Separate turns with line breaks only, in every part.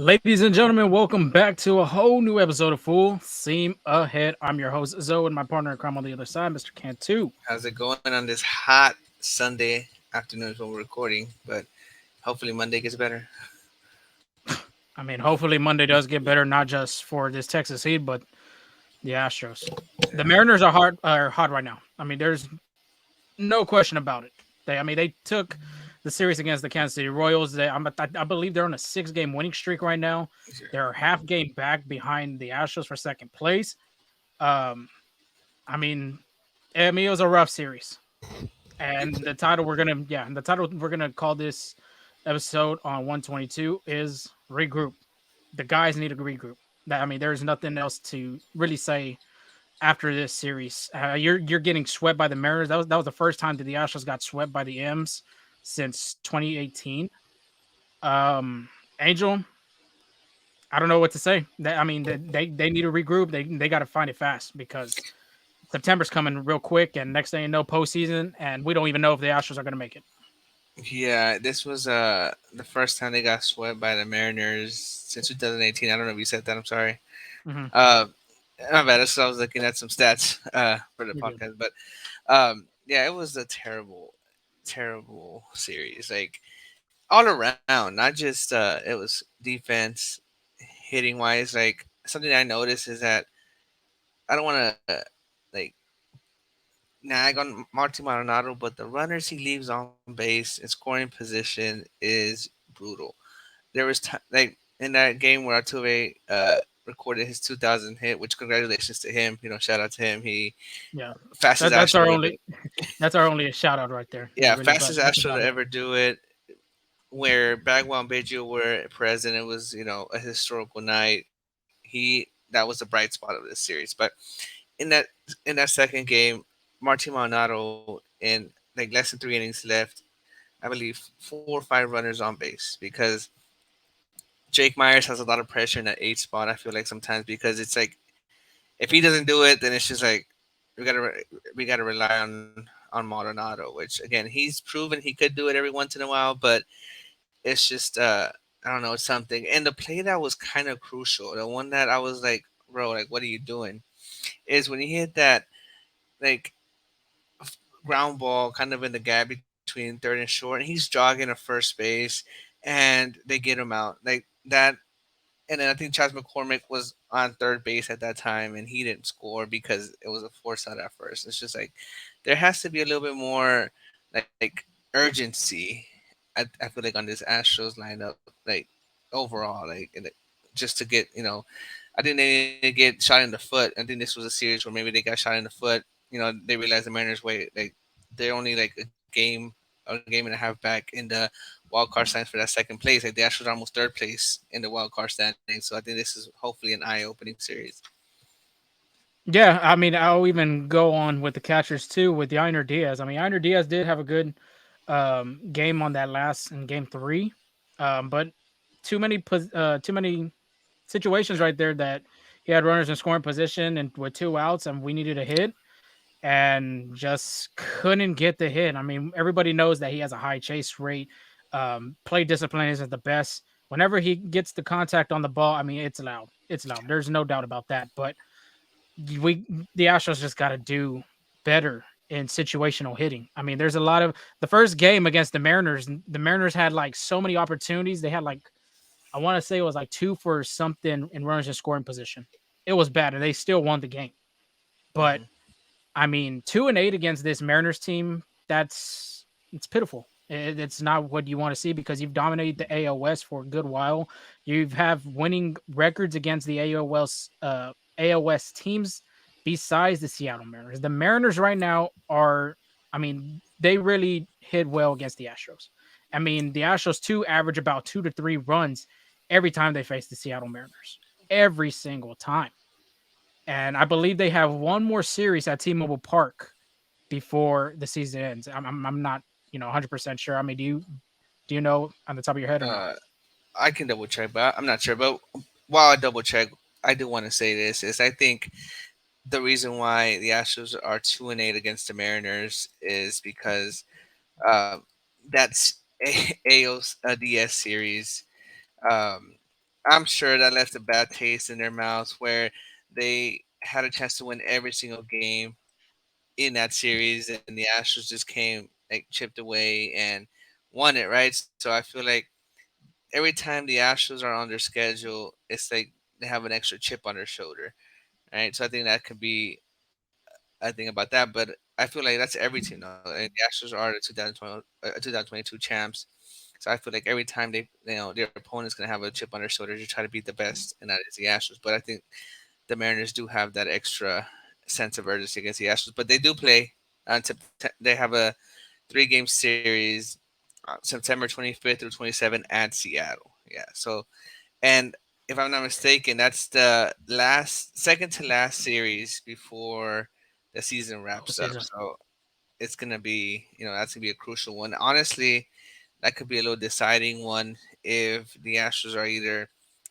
Ladies and gentlemen, welcome back to a whole new episode of Full Seam Ahead. I'm your host, Zoe, and my partner in crime on the other side, Mr. Cantu.
How's it going on this hot Sunday afternoon when we're recording? But hopefully Monday gets better.
I mean, hopefully Monday does get better, not just for this Texas Heat, but the Astros. The Mariners are hot right now. I mean, there's no question about it. They took the series against the Kansas City Royals. I believe they're on a 6 game winning streak right now. They're a half game back behind the Astros for second place. Um, I mean, it was a rough series. And the title we're gonna call this episode on 122 is regroup. The guys need to regroup. There's nothing else to really say after this series. You're getting swept by the Mariners. That was the first time that the Astros got swept by the M's since 2018. Angel, I don't know what to say. They need to regroup. They got to find it fast because September's coming real quick, and next thing you know, postseason, and we don't even know if the Astros are going to make it.
Yeah, this was the first time they got swept by the Mariners since 2018. I don't know if you said that. I'm sorry.
Mm-hmm.
Uh, my bad. So I was looking at some stats for the
You're good.
podcast, but yeah, it was a terrible, terrible series. Like all around, not just it was defense, hitting wise. Like something I noticed is that I don't want to like nag on Martin Maldonado, but the runners he leaves on base and scoring position is brutal. There was like in that game where Altuve recorded his 2000 hit, which congratulations to him. Shout out to him. He
Yeah,
fastest
that's
Astro
our
to ever,
only that's our only shout out right there.
yeah,
Really, but
fastest
that's
Astro
about
to
it.
ever do it. Where Bagwell and Biggio were present, it was a historical night. That was the bright spot of this series. But in that second game, Martin Maldonado in like less than 3 innings left, I believe 4 or 5 runners on base because Jake Myers has a lot of pressure in that 8 spot. I feel like sometimes because it's like if he doesn't do it, then it's just like we gotta rely on Maldonado, which again he's proven he could do it every once in a while, but it's just I don't know, it's something. And the play that was kind of crucial, the one that I was like, bro, like what are you doing? Is when he hit that like ground ball kind of in the gap between third and short, and he's jogging to first base, and they get him out like that. And then I think Chas McCormick was on third base at that time, and he didn't score because it was a force out at first. It's just like there has to be a little bit more like urgency. I feel like on this Astros lineup, like overall, like just to get I think they need to get shot in the foot. I think this was a series where maybe they got shot in the foot. They realized the Mariners wait like they're only like a game and a half back in the wild card standings for that second place. Like the Astros are almost third place in the wild card standings. So I think this is hopefully an eye-opening series.
Yeah, I'll even go on with the catchers too with Yainer Diaz. Yainer Diaz did have a good game on that last in game three, but too many situations right there that he had runners in scoring position and with 2 outs, and we needed a hit and just couldn't get the hit. Everybody knows that he has a high chase rate. Play discipline isn't the best. Whenever he gets the contact on the ball, it's loud. It's loud. There's no doubt about that. But we the Astros just got to do better in situational hitting. There's a lot of the first game against the Mariners. The Mariners had like so many opportunities. They had like I want to say it was like two for something in runners in scoring position. It was bad, and they still won the game.
Hmm.
But 2-8 against this Mariners team, it's pitiful. It's not what you want to see because you've dominated the AL West for a good while. You have winning records against the AL West teams besides the Seattle Mariners. The Mariners right now they really hit well against the Astros. The Astros too average about 2 to 3 runs every time they face the Seattle Mariners. Every single time. And I believe they have one more series at T-Mobile Park before the season ends. I'm not 100% sure. Do you know on the top of your head or no?
Uh, I can double check, but I'm not sure. But while I double check, I do want to say this is I think the reason why the Astros are 2-8 against the Mariners is because um, that's AOS DS series. Um, I'm sure that left a bad taste in their mouths where they had a chance to win every single game in that series, and the Astros just came like chipped away and won it, right? So I feel like every time the Astros are on their schedule, it's like they have an extra chip on their shoulder, right? So I think that could be a thing about that. But I feel like that's every team though. And the Astros are the 2022 champs. So I feel like every time their opponent's gonna have a chip on their shoulder to try to beat the best, and that is the Astros. But I think the Mariners do have that extra sense of urgency against the Astros. But they do play on they have a 3 game series, September 25th through 27th at Seattle. Yeah. So, and if I'm not mistaken, that's the second to last series before the season wraps up.
Postseason.
So it's gonna be, that's gonna be a crucial one. Honestly, that could be a little deciding one if the Astros are either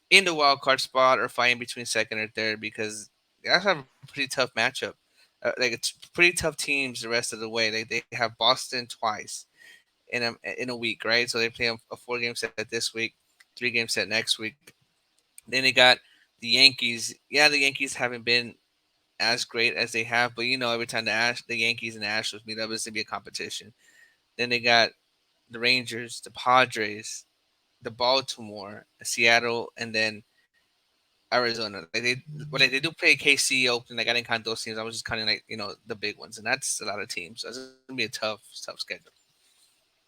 in the wild card spot or fighting between second or third, because they also have a pretty tough matchup. Like it's pretty tough teams the rest of the way. They have Boston twice in a week, right? So they play a 4 game set this week, 3 game set next week. Then they got the Yankees. Yeah, the Yankees haven't been as great as they have, but every time the Yankees and the Astros meet up, it's gonna be a competition. Then they got the Rangers, the Padres, the Baltimore, Seattle, and then Arizona. Like they do play KC, Oakland. Like I didn't count those teams. I was just counting like the big ones, and that's a lot of teams. So it's gonna be a tough schedule.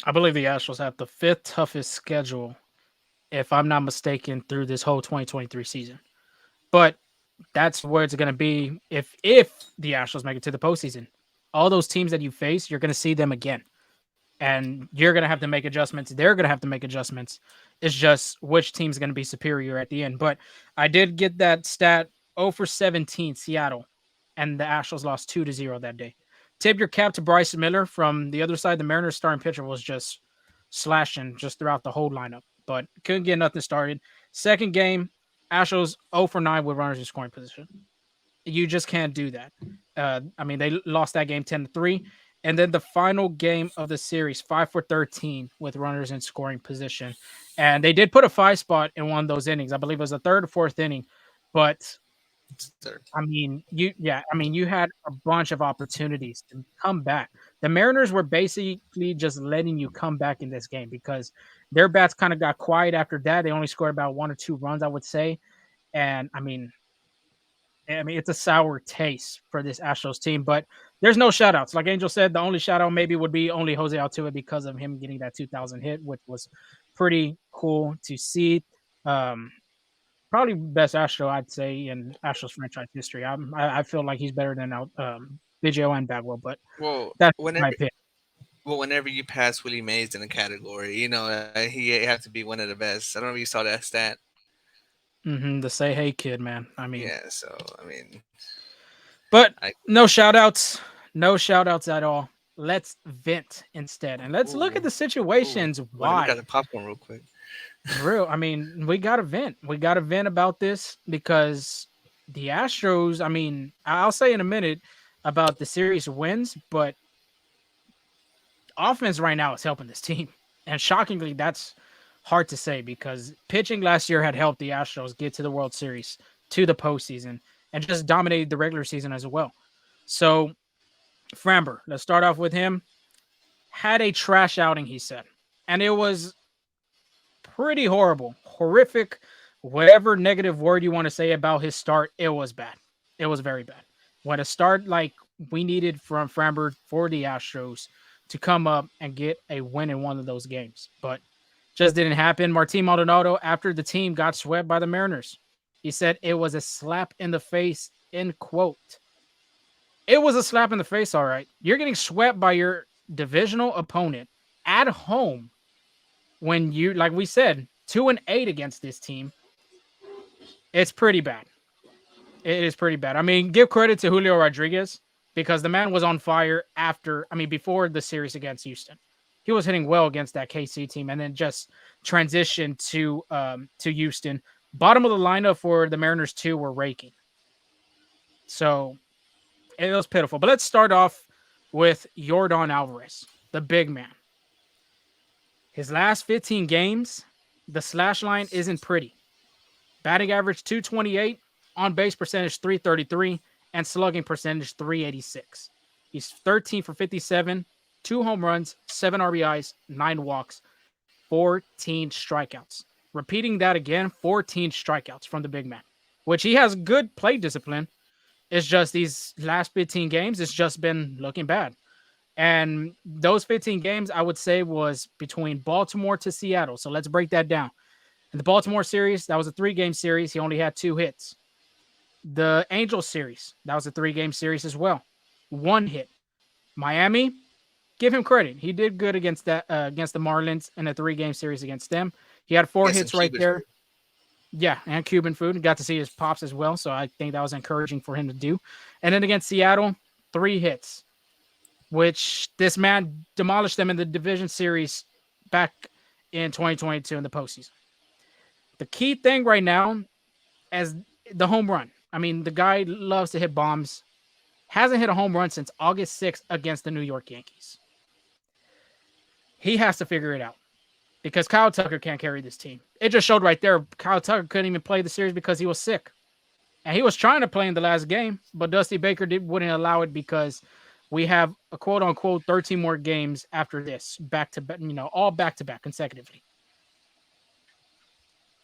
I believe the Astros have the fifth toughest schedule, if I'm not mistaken, through this whole 2023 season. But that's where it's going to be if the Astros make it to the postseason. All those teams that you face, you're going to see them again, and you're going to have to make adjustments. They're going to have to make adjustments. It's just which team's going to be superior at the end. But I did get that stat: 0 for 17 Seattle, and the Astros lost 2-0 that day. Tip your cap to Bryce Miller from the other side. The Mariners starting pitcher was just slashing just throughout the whole lineup, but couldn't get nothing started. Second game, Astros 0 for 9 with runners in scoring position. You just can't do that. I mean, they lost that game 10-3. And then the final game of the series, 5 for 13 with runners in scoring position. And they did put a 5 spot in one of those innings. I believe it was the third or fourth inning. But
Third.
you had a bunch of opportunities to come back. The Mariners were basically just letting you come back in this game because their bats kind of got quiet after that. They only scored about 1 or 2 runs, I would say. And I mean, it's a sour taste for this Astros team, but there's no shoutouts. Like Angel said, the only shout out maybe would be only Jose Altuve because of him getting that 2000 hit, which was pretty cool to see. Um, Probably best Astro I'd say in Astros franchise history. I feel like he's better than Biggio and Bagwell, but
Well,
that's
whenever
my pick.
whenever you pass Willie Mays in a category, he have to be one of the best. I don't know if you saw that stat.
The say hey kid, man. I mean,
Yeah. So I mean,
but
I
no shout outs, no shout outs at all. Let's vent instead, and let's look at
ooh
the
ooh.
situations
Let me grab
why.
the popcorn real quick.
Real, I mean, we got to vent. We got to vent about this because the Astros. I mean, I'll say in a minute about the series wins, but offense right now is helping this team. And shockingly, that's hard to say because pitching last year had helped the Astros get to the World Series, to the postseason, and just dominated the regular season as well. So, Framber, let's start off with him. Had a trash outing, he said. And it was pretty horrible, horrific, whatever negative word you want to say about his start, it was bad. It was very bad. When a start like we needed from Framber for the Astros to come up and get a win in one of those games, but just didn't happen. Martin Maldonado, after the team got swept by the Mariners, he said it was a slap in the face. End quote. It was a slap in the face, all right. You're getting swept by your divisional opponent at home when you, like we said, 2-8 against this team. It's pretty bad. It is pretty bad. I mean, give credit to Julio Rodriguez because the man was on fire before the series against Houston. He was hitting well against that KC team, and then just transitioned to Houston. Bottom of the lineup for the Mariners too were raking, so it was pitiful. But let's start off with Yordan Alvarez, the big man. His last 15 games, the slash line isn't pretty. Batting average 228, on base percentage 333, and slugging percentage 386. He's 13 for 57, two home runs, seven RBIs, nine walks, 14 strikeouts. Repeating that again, 14 strikeouts from the big man, which he has good play discipline. It's just these last 15 games, it's just been looking bad. And those 15 games, I would say, was between Baltimore to Seattle. So let's break that down. In the Baltimore series, that was a 3-game series. He only had 2 hits. The Angels series, that was a 3-game series as well. 1 hit. Miami, give him credit. He did good against that against the Marlins in a 3-game series against them. He had four
Get some
hits right
Cuban
there.
food.
Yeah, and Cuban food. Got to see his pops as well, so I think that was encouraging for him to do. And then against Seattle, 3 hits, which this man demolished them in the division series back in 2022 in the postseason. The key thing right now as the home run. I mean, the guy loves to hit bombs. Hasn't hit a home run since August 6th against the New York Yankees. He has to figure it out because Kyle Tucker can't carry this team. It just showed right there. Kyle Tucker couldn't even play the series because he was sick. And he was trying to play in the last game, but Dusty Baker wouldn't allow it because we have a quote unquote 13 more games after this, back to back, all back to back consecutively.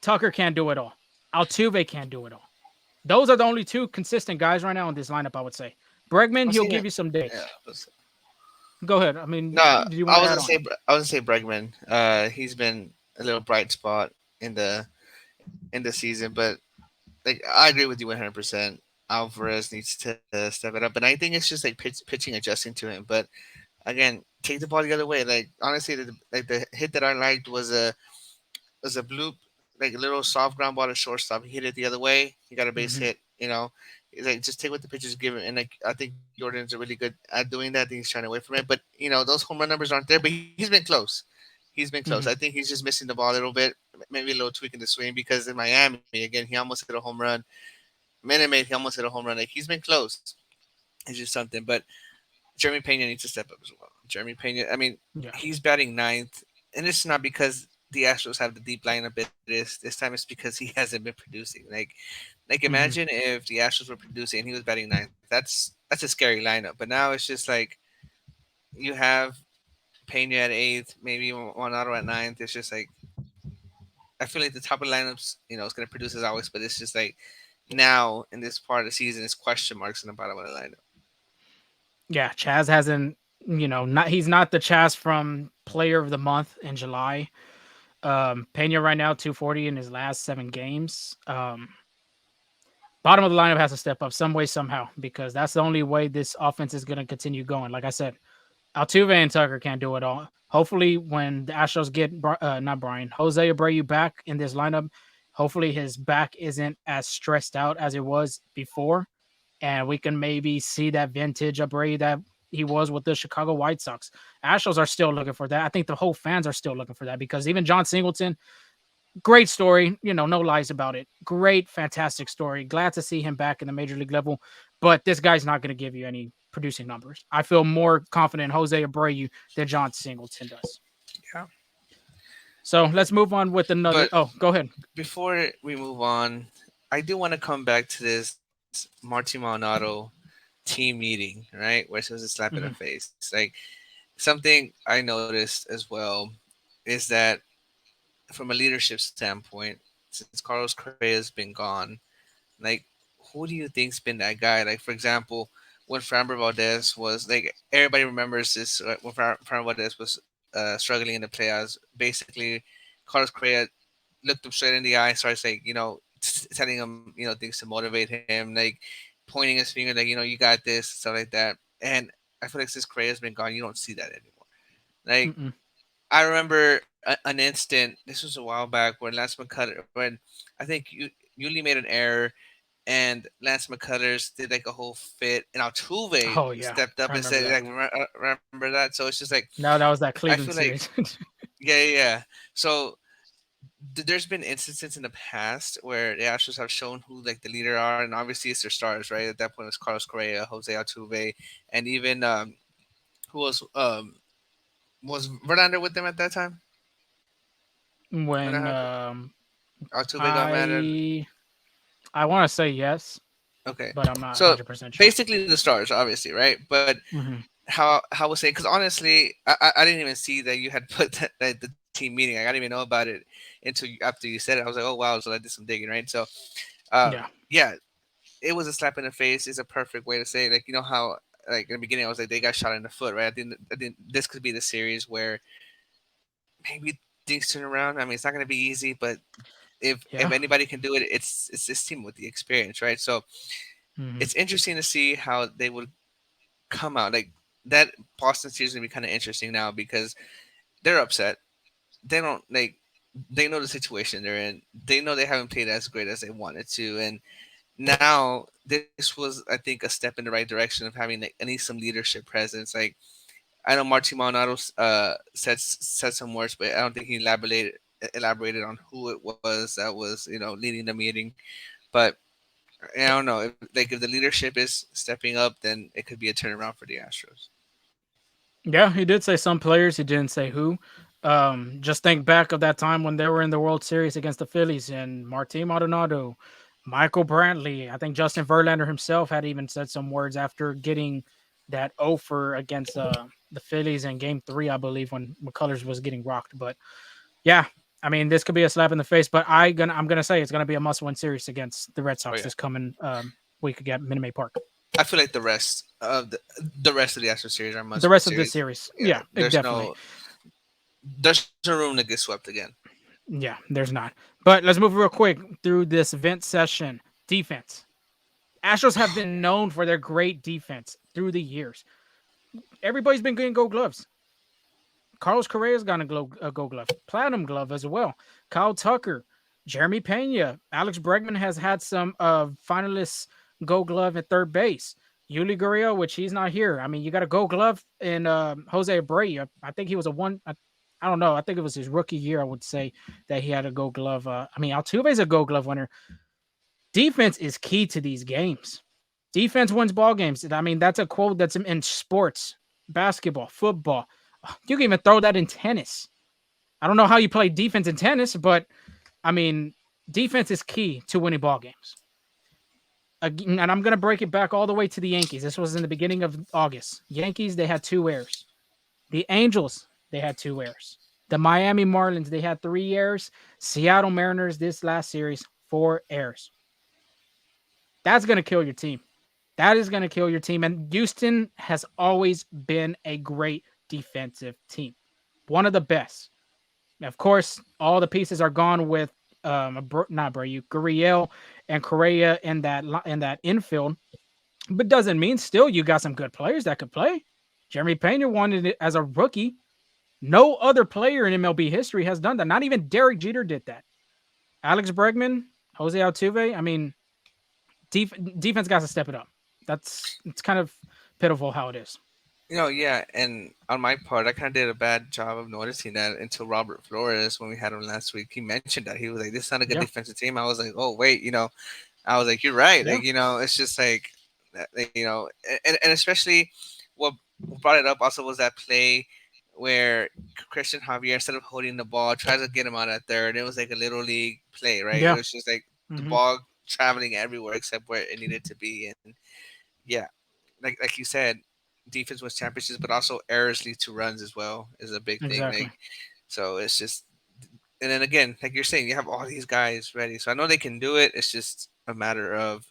Tucker can't do it all. Altuve can't do it all. Those are the only two consistent guys right now in this lineup, I would say. Bregman,
I'm
he'll
saying
give
it.
you some
Yeah.
days. Go ahead. I mean,
No,
do you want
I
to add
wasn't
on?
say I wasn't say Bregman. He's been a little bright spot in the season, but like I agree with you 100%. Alvarez needs to step it up, and I think it's just like pitching adjusting to him. But again, take the ball the other way. Like honestly, the hit that I liked was a bloop, like a little soft ground ball to shortstop. He hit it the other way. He got a base
Mm-hmm.
hit. It's like just take what the pitcher's given, and like I think Jordan's really good at doing that. I think he's trying away from it, but those home run numbers aren't there. But he's been close. He's been close. I think
Mm-hmm.
he's just missing the ball a little bit, maybe a little tweak in the swing because in Miami again he almost hit a home run. Minute Maid he almost hit a home run. Like he's been close. It's just something, but Jeremy Pena needs to step up as well. Jeremy Pena, I mean,
Yeah.
he's batting ninth, and it's not because the Astros have the deep lineup. It is this time. It's because he hasn't been producing. Like
Mm-hmm.
imagine if the Astros were producing and he was batting ninth. That's a scary lineup. But now it's just like you have Pena at eighth, maybe one auto at ninth. It's just like I feel like the top of the lineups, it's gonna produce as always. But it's just like now in this part of the season, it's question marks in the bottom of the lineup.
Yeah. Chaz hasn't, not he's not the Chaz from Player of the Month in July. Pena right now 240 in his last 7 games. Bottom of the lineup has to step up some way somehow because that's the only way this offense is going to continue going. Like I said, Altuve and Tucker can't do it all. Hopefully, when the Astros get not Brian Jose Abreu back in this lineup, hopefully his back isn't as stressed out as it was before, and we can maybe see that vintage Abreu that he was with the Chicago White Sox. Astros are still looking for that. I think the whole fans are still looking for that because even John Singleton, great story, no lies about it. Great, fantastic story. Glad to see him back in the major league level, but this guy's not going to give you any producing numbers. I feel more confident in Jose Abreu than John Singleton does.
Yeah.
So let's move on with another.
But
Oh, go ahead.
before we move on, I do want to come back to this Marty Maldonado team meeting, right? Where it was a slap in the
Hmm.
face. Like something I noticed as well is that from a leadership standpoint, since Carlos Correa has been gone, like who do you think's been that guy? Like for example, when Framber Valdez was like everybody remembers this when Framber Valdez was struggling in the playoffs. Basically, Carlos Correa looked him straight in the eye, starts like telling him things to motivate him, like pointing his finger, like you got this, stuff like that. And I feel like since Correa's been gone, you don't see that anymore. Like
Mm-mm.
I remember an instant. This was a while back when Lance McCullers, when I think Yuli made an error, and Lance McCullers did like a whole fit, and Altuve
Oh yeah,
stepped up
I
and said,
remember
like,
that.
remember that? So it's just like
No, that was that
I feel
Cleveland
like
series.
yeah. So there's been instances in the past where the Astros have shown who like the leader are, and obviously it's their stars, right? At that point, it was Carlos Correa, Jose Altuve, and even who was Verlander with them at that time when that
when
happened? Altuve got mad at.
I I want to say yes,
Okay,
but I'm not
so
100% sure.
basically the Stars, obviously, right? But
Hmm.
how was saying? Because honestly, I didn't even see that you had put that the team meeting. I didn't even know about it until after you said it. I was like, oh wow, so I did some digging, right? So,
Yeah.
yeah, it was a slap in the face. Is a perfect way to say it. Like you know how like in the beginning I was like they got shot in the foot, right? I think this could be the series where maybe things turn around. I mean, it's not going to be easy, but if
Yeah.
anybody can do it, it's this team with the experience, right? So
Hmm.
it's interesting to see how they would come out. Like that Boston series is gonna be kind of interesting now because they're upset. They don't like they know the situation they're in. They know they haven't played as great as they wanted to, and now this was I think a step in the right direction of having like, at least some leadership presence. Like I know Martin Maldonado said some words, but I don't think he elaborated on who it was that was leading the meeting. But I don't know if the leadership is stepping up, then it could be a turnaround for the Astros.
Yeah, he did say some players. He didn't say who. Just think back of that time when they were in the World Series against the Phillies and Martin Maldonado, Michael Brantley. I think Justin Verlander himself had even said some words after getting that offer against the Phillies in Game 3, I believe, when McCullers was getting rocked. But yeah, I mean, this could be a slap in the face. But I'm gonna say it's gonna be a must-win series against the Red
Oh
Sox
yeah,
this coming week again, Minute Maid Park.
I feel like the rest of the Astros series are
The
must-win
rest of this
series.
series,
Yeah,
yeah, definitely.
there's no room to get swept again.
Yeah, there's not. But let's move real quick through this vent session. Defense. Astros have been known for their great defense through the years. Everybody's been getting gold gloves. Carlos Correa's got a gold glove, platinum glove as well. Kyle Tucker, Jeremy Pena, Alex Bregman has had some finalists gold glove at third base. Yuli Gurriel, which he's not here. I mean, you got a gold glove in Jose Abreu. I think he was a one. I don't know. I think it was his rookie year. I would say that he had a gold glove. I mean, Altuve's a gold glove winner. Defense is key to these games. Defense wins ball games. I mean, that's a quote that's in sports, basketball, football. You can even throw that in tennis. I don't know how you play defense in tennis, but I mean, defense is key to winning ball games. And I'm going to break it back all the way to the Yankees. This was in the beginning of August. Yankees, they had 2 errors. The Angels, they had 2 errors. The Miami Marlins, they had 3 errors. Seattle Mariners, this last series, 4 errors. That's going to kill your team. That is going to kill your team. And Houston has always been a great defensive team, one of the best. Of course, all the pieces are gone with not Brayu, Gurriel and Correa in that infield, but doesn't mean still you got some good players that could play. Jeremy Pena wanted it as a rookie. No other player in MLB history has done that. Not even Derek Jeter did that. Alex Bregman, Jose Altuve. I mean, defense got to step it up. It's kind of pitiful how it is.
Yeah, and on my part, I kind of did a bad job of noticing that until Robert Flores, when we had him last week, he mentioned that he was like, "This is not a good
Yeah,
defensive team." I was like, "Oh wait," I was like, "You're right."
yeah,
Like, it's just like, and especially what brought it up also was that play where Christian Javier, instead of holding the ball, tried to get him out at third. It was like a little league play, right? It
yeah.
was just like the
Hmm.
ball traveling everywhere except where it needed to be, and yeah, like you said, defense wins championships, but also errors lead to runs as well is a big thing.
Exactly.
Like so, it's just and then again, like you're saying, you have all these guys ready. So I know they can do it. It's just a matter of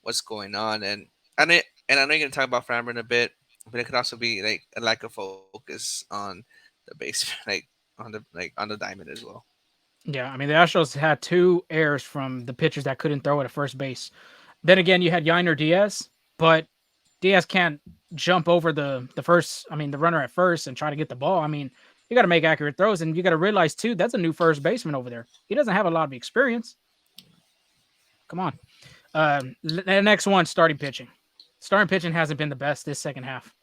what's going on, and I know you're gonna talk about Framber in a bit, but it could also be like a lack of focus on the base, on the diamond as well.
Yeah, I mean the Astros had 2 errors from the pitchers that couldn't throw it at first base. Then again, you had Yiner Diaz, but Diaz can't jump over the first. I mean, the runner at first and try to get the ball. I mean, you got to make accurate throws, and you got to realize too that's a new first baseman over there. He doesn't have a lot of experience. Come on. The next one, starting pitching. Starting pitching hasn't been the best this second half.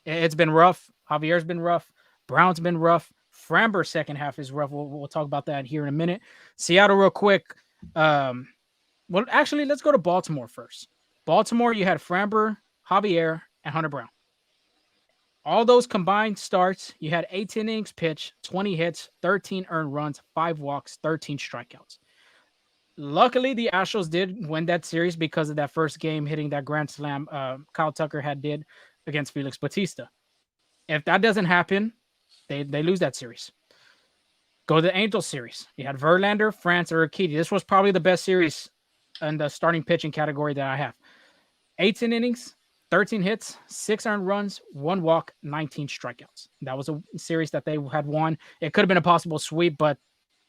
It's been rough. Javier's been rough. Brown's been rough. Framber's second half is rough. We'll talk about that here in a minute. Seattle, real quick. Um, well, actually, let's go to Baltimore first. Baltimore, you had Framber, Javier, and Hunter Brown. All those combined starts, you had 18 innings pitched, 20 hits, 13 earned runs, 5 walks, 13 strikeouts. Luckily, the Astros did win that series because of that first game hitting that grand slam Kyle Tucker had did against Felix Bautista. If that doesn't happen, they lose that series. Go to the Angels series. You had Verlander, France, or Urquidy. This was probably the best series in the starting pitching category that I have. 18 innings, 13 hits, 6 earned runs, 1 walk, 19 strikeouts. That was a series that they had won. It could have been a possible sweep, but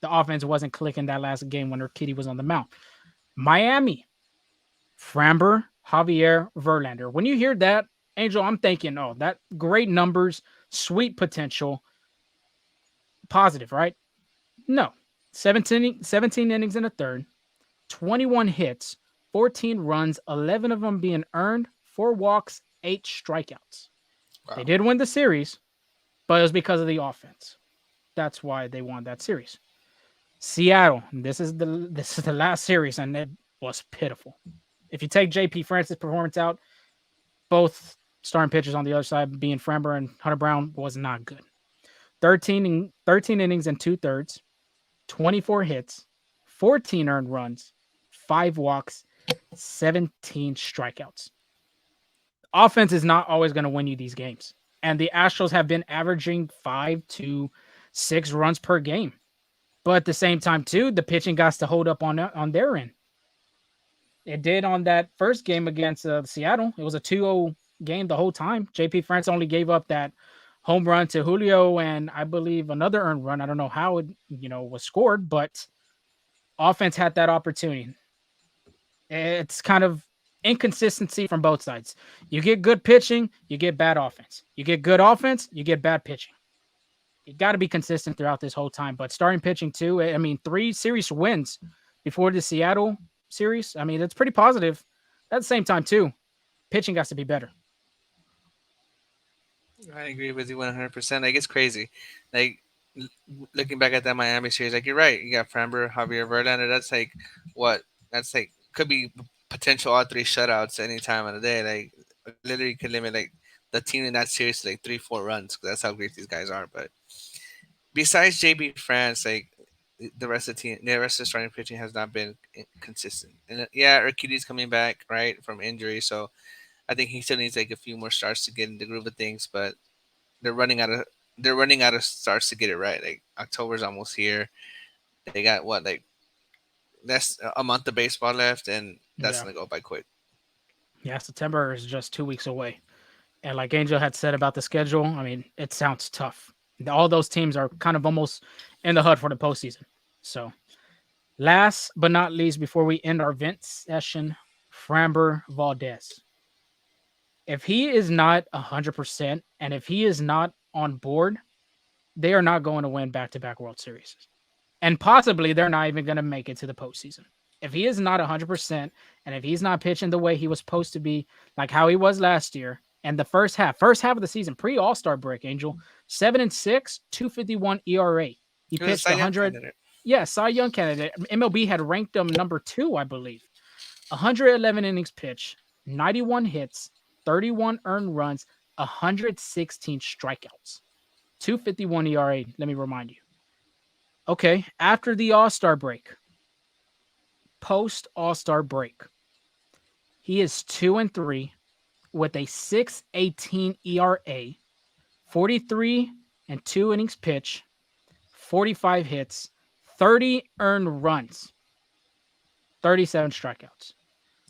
the offense wasn't clicking that last game when Urquidy was on the mound. Miami, Framber, Javier, Verlander. When you hear that, Angel, I'm thinking, oh, that great numbers, sweet potential, positive, right? No. 17 innings in the third, 21 hits, 14 runs, 11 of them being earned, 4 walks, 8 strikeouts. They
Wow.
did win the series, but it was because of the offense. That's why they won that series. Seattle, this is the last series, and it was pitiful. If you take JP Francis' performance out, both starting pitchers on the other side, being Framber and Hunter Brown, was not good. 13 innings and 2/3, 24 hits, 14 earned runs, 5 walks, 17 strikeouts. Offense is not always going to win you these games. And the Astros have been averaging 5 to 6 runs per game. But at the same time, too, the pitching got to hold up on their end. It did on that first game against Seattle. It was a 2-0 game the whole time. JP France only gave up that home run to Julio and I believe another earned run. I don't know how it was scored, but offense had that opportunity. It's kind of inconsistency from both sides. You get good pitching, you get bad offense. You get good offense, you get bad pitching. You got to be consistent throughout this whole time. But starting pitching too, I mean, 3 series wins before the Seattle series. I mean, it's pretty positive. At the same time too, pitching has to be better.
I agree with you 100%. Like, it's crazy. Like, l- looking back at that Miami series, like, you're right. You got Framber, Javier Verlander. That's like what? That's like could be potential all three shutouts any time of the day. Like, literally could limit like the team in that series to like 3-4 runs. 'Cause that's how great these guys are. But besides JB France, like the rest of the team, the rest of the starting pitching has not been consistent. And yeah, Urquidy's coming back right from injury, so I think he still needs like a few more starts to get in the groove of things. But they're running out of they're running out of starts to get it right. Like, October's almost here. They got what, like, less a month of baseball left, and that's
Yeah.
gonna go by quick.
Yeah, September is just 2 weeks away. And like Angel had said about the schedule, I mean, it sounds tough. All those teams are kind of almost in the hunt for the postseason. So, last but not least, before we end our vent session, Framber Valdez. If he is not 100% and if he is not on board, they are not going to win back to back World Series. And possibly they're not even going to make it to the postseason. If he is not 100% and if he's not pitching the way he was supposed to be, like how he was last year, and the first half of the season, pre All Star break, Angel, 7-6, 251 ERA. He
He was a
pitched
Cy Young
100.
candidate.
Yeah, Cy Young candidate. MLB had ranked him number 2, I believe. 111 innings pitched, 91 hits, 31 earned runs, 116 strikeouts, 251 ERA. Let me remind you. Okay, after the All Star break, post All Star break, he is 2-3 with a 6.18 ERA, 43 and 2 innings pitch, 45 hits, 30 earned runs, 37 strikeouts.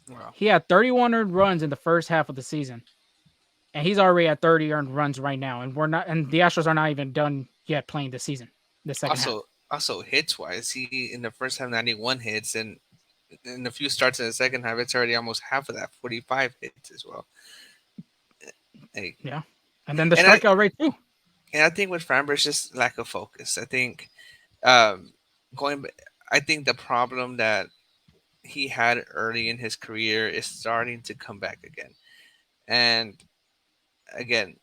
Wow.
He had 31 earned runs in the first half of the season, and he's already at 30 earned runs right now. And the Astros are not even done yet playing the season, the second half.
Also hits wise, he in the first half 91 hits, and in a few starts in the second half, it's already almost half of that, 45 hits as well. Like,
Yeah, and then the
and I
strikeout rate too.
and I think with Framber, it's just lack of focus. I think um, going. I think the problem that he had early in his career is starting to come back again. And again,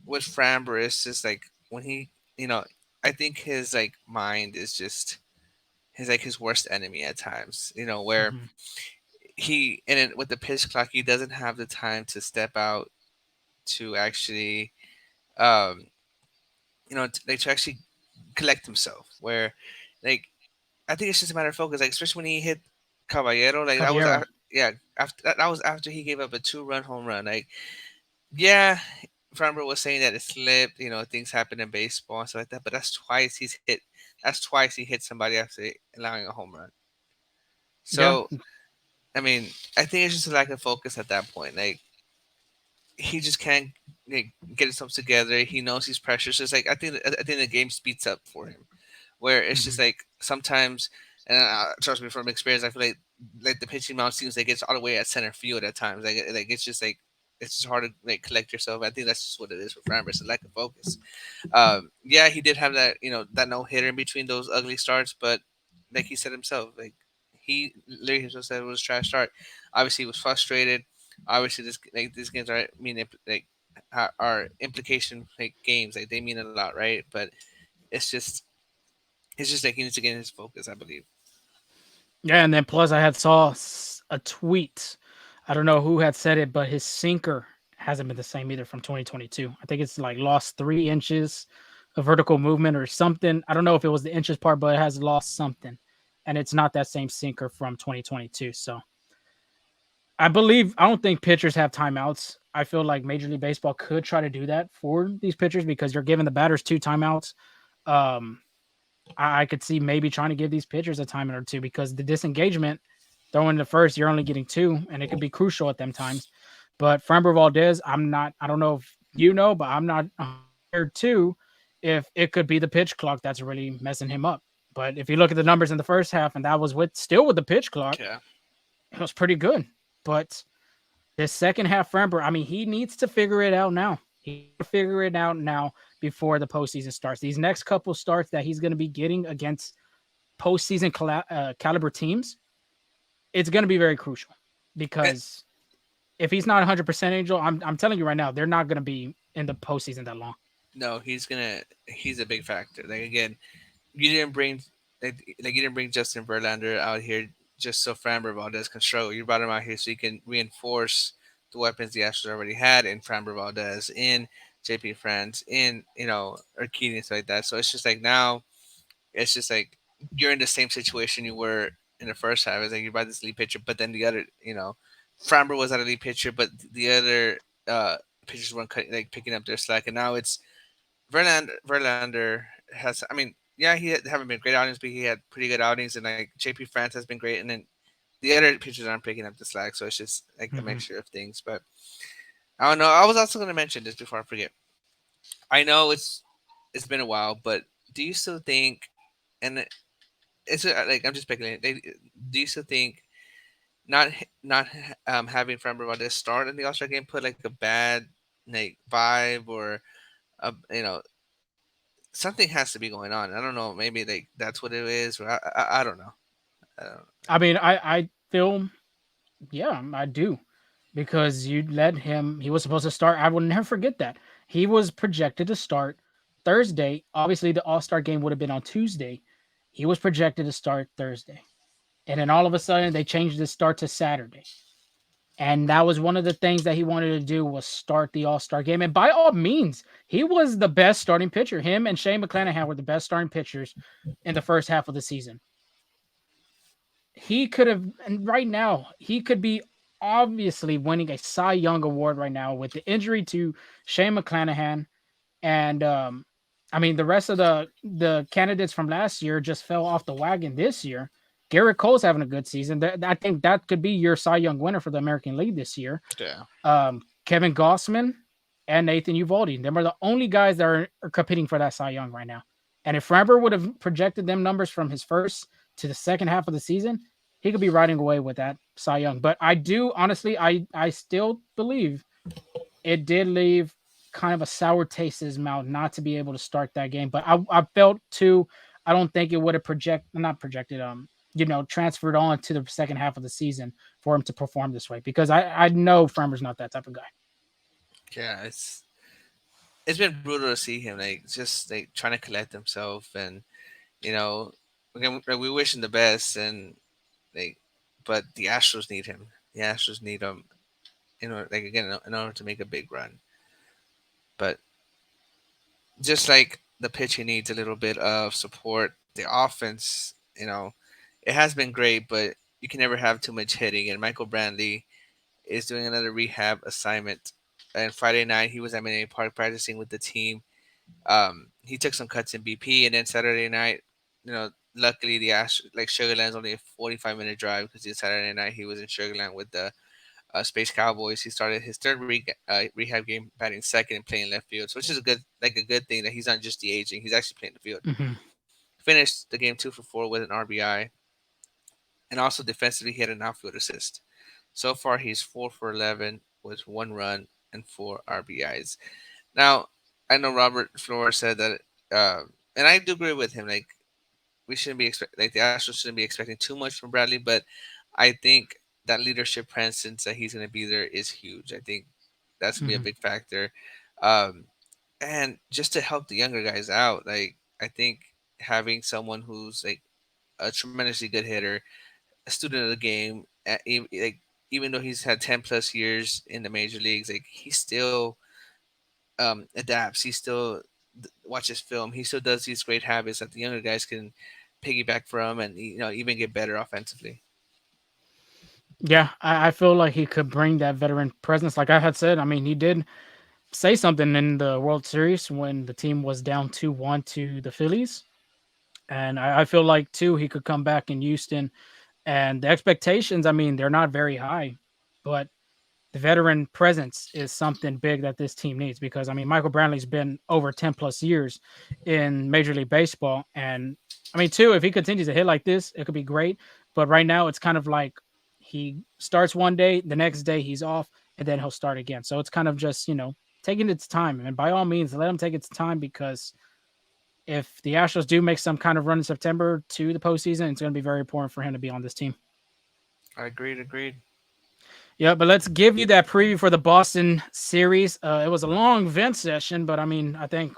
with Framber, it's just like when he, you know, I think his like mind is just his worst enemy at times. Where
Mhm.
with the pitch clock, he doesn't have the time to step out to actually, um, like to actually collect himself. Where, like, I think it's just a matter of focus. Like especially when he hit Caballero, like that was
Caballero.
yeah after that was after he gave up a 2-run home run. Like yeah, Framber was saying that it slipped. Things happen in baseball and stuff like that. But that's twice he's hit. That's twice he hit somebody after allowing a home run.
Yeah.
So I mean, I think it's just a lack of focus at that point. Like he just can't get himself together. He knows he's precious. It's like I think the game speeds up for him, where it's just
Hmm.
like sometimes, and trust me from experience, I feel like the pitching mound seems like it's all the way at center field at times. Like it's just like it's just hard to collect yourself. I think that's just what it is for Framber. It's a lack of focus. Yeah, he did have that no hitter in between those ugly starts, but like he said himself, like he literally himself said it was a trash start. Obviously, he was frustrated. Obviously, these games are are implication games. Like they mean a lot, right? But it's just it's just like he needs to get in his focus, I believe.
Yeah, and then plus I had saw a tweet. I don't know who had said it, but his sinker hasn't been the same either from 2022. I think it's like lost 3 inches of vertical movement or something. I don't know if it was the inches part, but it has lost something, and it's not that same sinker from 2022. So I don't think pitchers have timeouts. I feel like Major League Baseball could try to do that for these pitchers because you're giving the batters 2 timeouts. Um, I could see maybe trying to give these pitchers a time or two because the disengagement, throwing the first, you're only getting two, and it could be crucial at them times. But Framber Valdez, I'm not. I don't know if you know, but I'm not here too. If it could be the pitch clock that's really messing him up. But if you look at the numbers in the first half, and that was with the pitch clock,
Yeah.
it was pretty good. But this second half, Framber, I mean, he needs to figure it out now. He needs to figure it out now before the postseason starts. These next couple starts that he's going to be getting against postseason caliber teams, it's going to be very crucial
Eh,
because if he's not 100% Angel, I'm telling you right now, they're not going to be in the postseason that long.
no, he's a big factor. Like again, you didn't bring you didn't bring Justin Verlander out here just so Framber Valdez can struggle. You brought him out here so you can reinforce the weapons the Astros already had in Framber Valdez, in JP France, in Urquidy and stuff like that. So it's just like now it's just like you're in the same situation you were in the first half. It's like you brought this lead pitcher, but then the other, Framber was not a lead pitcher, but the other pitchers weren't picking up their slack, and now it's Verlander has. I mean, yeah, haven't been great outings, but he had pretty good outings, and like JP France has been great, and then the other pitchers aren't picking up the slack, so it's just like a
Mm-hmm.
mixture of things. But I don't know. I was also going to mention this before I forget. I know it's been a while, but do you still think? And it's like I'm just speculating. Do you still think not having Framber Valdez start in the All Star game put like a bad vibe or something has to be going on. I don't know. Maybe like that's what it is, or I don't know. I don't.
I mean, I feel, yeah, I do. Because you let him, he was supposed to start. I will never forget that. He was projected to start Thursday. Obviously, the All Star game would have been on Tuesday. He was projected to start Thursday. And then all of a sudden, they changed the start to Saturday. And that was one of the things that he wanted to do was start the All Star game. And by all means, he was the best starting pitcher. Him and Shane McClanahan were the best starting pitchers in the first half of the season. He could have, and right now, he could be obviously winning a Cy Young award right now with the injury to Shane McClanahan. And I mean, the rest of the candidates from last year just fell off the wagon this year. Garrett Cole's having a good season. I think that could be your Cy Young winner for the American League this year.
Yeah.
Kevin Gossman and Nathan Uvalde. Them are the only guys that are competing for that Cy Young right now. And if Framber would have projected them numbers from his first to the second half of the season, he could be riding away with that Cy Young. But I do honestly, I still believe it did leave kind of a sour taste in his mouth not to be able to start that game. But I felt too, I don't think it would have not projected, transferred on to the second half of the season for him to perform this way because I know Framber's not that type of guy.
Yeah, it's been brutal to see him just trying to collect himself, and you know again we wish him the best, and like but the Astros need him. The Astros need him in order to make a big run. But just like the pitching needs a little bit of support, the offense you know, it has been great, but you can never have too much hitting. And Michael Brantley is doing another rehab assignment. And Friday night, he was at Minute Park practicing with the team. He took some cuts in BP, and then Saturday night, luckily the like Sugarland's only a 45-minute drive because Saturday night he was in Sugarland with the Space Cowboys. He started his third rehab game, batting second and playing left field, so which is a good thing that he's not just de-aging; he's actually playing the field.
Hmm.
Finished the game 2 for 4 with an RBI, and also defensively he had an outfield assist. So far, he's 4 for 11 with 1 run and 4 RBIs. Now, I know Robert Flores said that, and I do agree with him. Like we shouldn't be the Astros shouldn't be expecting too much from Bradley, but I think that leadership presence that he's going to be there is huge. I think that's gonna be a
Hmm.
big factor, um, and just to help the younger guys out. Like I think having someone who's like a tremendously good hitter, a student of the game, like even though he's had 10 plus years in the major leagues, like he still adapts. He still watches film. He still does these great habits that the younger guys can piggyback from, and even get better offensively.
Yeah, I feel like he could bring that veteran presence. Like I had said, I mean, he did say something in the World Series when the team was down 2-1 to the Phillies. And I feel like, too, he could come back in Houston. And the expectations, I mean, they're not very high, but the veteran presence is something big that this team needs because I mean Michael Brantley's been over 10 plus years in Major League Baseball, and I mean too, if he continues to hit like this, it could be great. But right now it's kind of like he starts one day, the next day he's off, and then he'll start again. So it's kind of just taking its time, and by all means let him take its time because if the Astros do make some kind of run in September to the postseason, it's going to be very important for him to be on this team.
I agreed. Agreed.
Yeah, but let's give you that preview for the Boston series. It was a long vent session, but I mean, I think,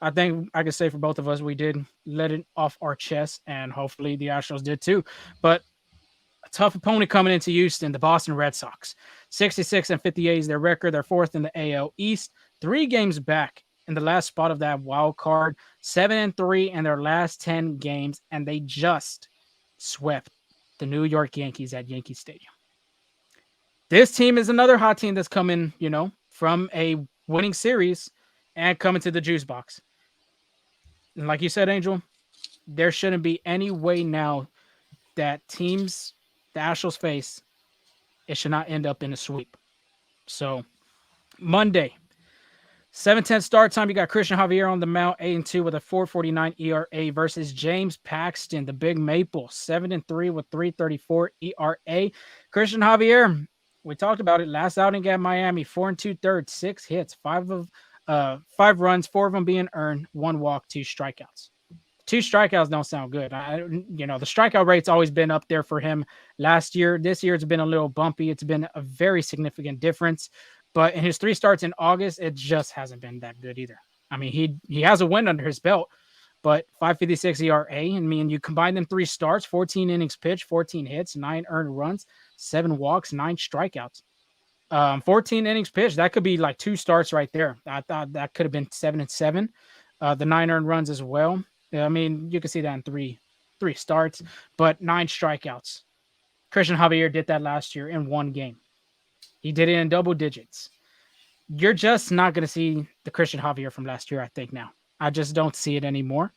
I think I can say for both of us, we did let it off our chest, and hopefully the Astros did too. But a tough opponent coming into Houston, the Boston Red Sox, 66-58 is their record. They're fourth in the AL East, 3 games back in the last spot of that wild card, 7-3 in their last 10 games, and they just swept the New York Yankees at Yankee Stadium. This team is another hot team that's coming, from a winning series and coming to the juice box. And like you said, Angel, there shouldn't be any way now that teams the Astros face, it should not end up in a sweep. So Monday, 7:10 start time. You got Christian Javier on the mound, 8-2 with a 4.49 ERA versus James Paxton, the Big Maple, 7-3 with 3.34 ERA. Christian Javier, we talked about it last outing at Miami, 4 2/3, 6 hits, 5 runs, 4 of them being earned, 1 walk, 2 strikeouts. 2 strikeouts don't sound good. The strikeout rate's always been up there for him last year. This year it's been a little bumpy. It's been a very significant difference. But in his 3 starts in August, it just hasn't been that good either. I mean, he has a win under his belt, but 5.56 ERA. I mean, you combine them 3 starts, 14 innings pitched, 14 hits, 9 earned runs, 7 walks, 9 strikeouts. 14 innings pitched. That could be like 2 starts right there. I thought that could have been 7-7. The 9 earned runs as well. I mean, you can see that in three starts, but 9 strikeouts. Christian Javier did that last year in 1 game. He did it in double digits. You're just not going to see the Christian Javier from last year, I think, now. I just don't see it anymore.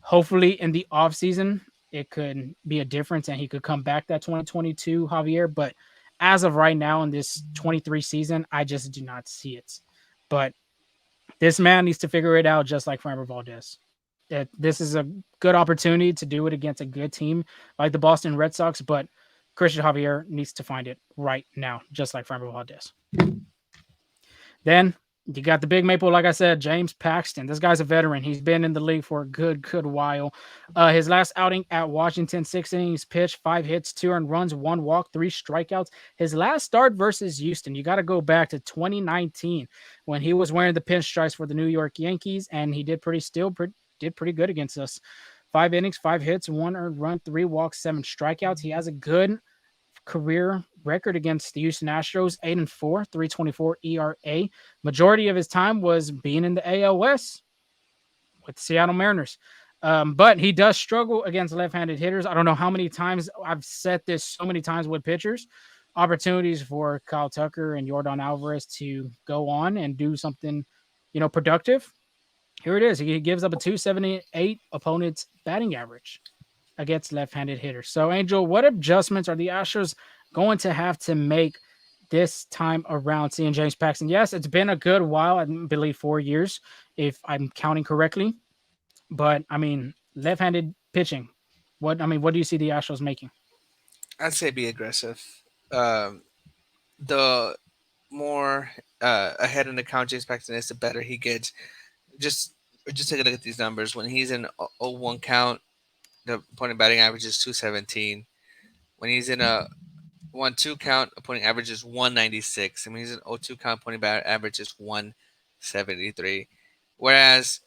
Hopefully, in the offseason, it could be a difference and he could come back that 2022 Javier. But as of right now in this 23 season, I just do not see it. But this man needs to figure it out just like Framber Valdez. This is a good opportunity to do it against a good team like the Boston Red Sox, but Christian Javier needs to find it right now, just like Framber Valdez. Then you got the Big Maple, like I said, James Paxton. This guy's a veteran. He's been in the league for a good while. His last outing at Washington, 6 innings pitched, 5 hits, 2 earned runs, 1 walk, 3 strikeouts. His last start versus Houston, you got to go back to 2019 when he was wearing the pinstripes for the New York Yankees, and he did pretty good against us. 5 innings, 5 hits, 1 earned run, 3 walks, 7 strikeouts. He has a good career record against the Houston Astros, 8-4, 3.24 ERA. Majority of his time was being in the AL West with the Seattle Mariners. But he does struggle against left-handed hitters. I don't know how many times I've said this so many times with pitchers. Opportunities for Kyle Tucker and Yordan Alvarez to go on and do something, productive. Here it is. He gives up a 278 opponent's batting average against left-handed hitters. So, Angel, what adjustments are the Astros going to have to make this time around seeing James Paxton? Yes, it's been a good while. I believe 4 years, if I'm counting correctly. But I mean, left-handed pitching. What do you see the Astros making?
I'd say be aggressive. Um, the more ahead in the count James Paxton is, the better he gets. Just just take a look at these numbers. When he's in 0-1 count, the opponent batting average is 217. When he's in a 1-2 count, opponent average is 196. And when he's in 0-2 count, opponent batting average is 173. Whereas,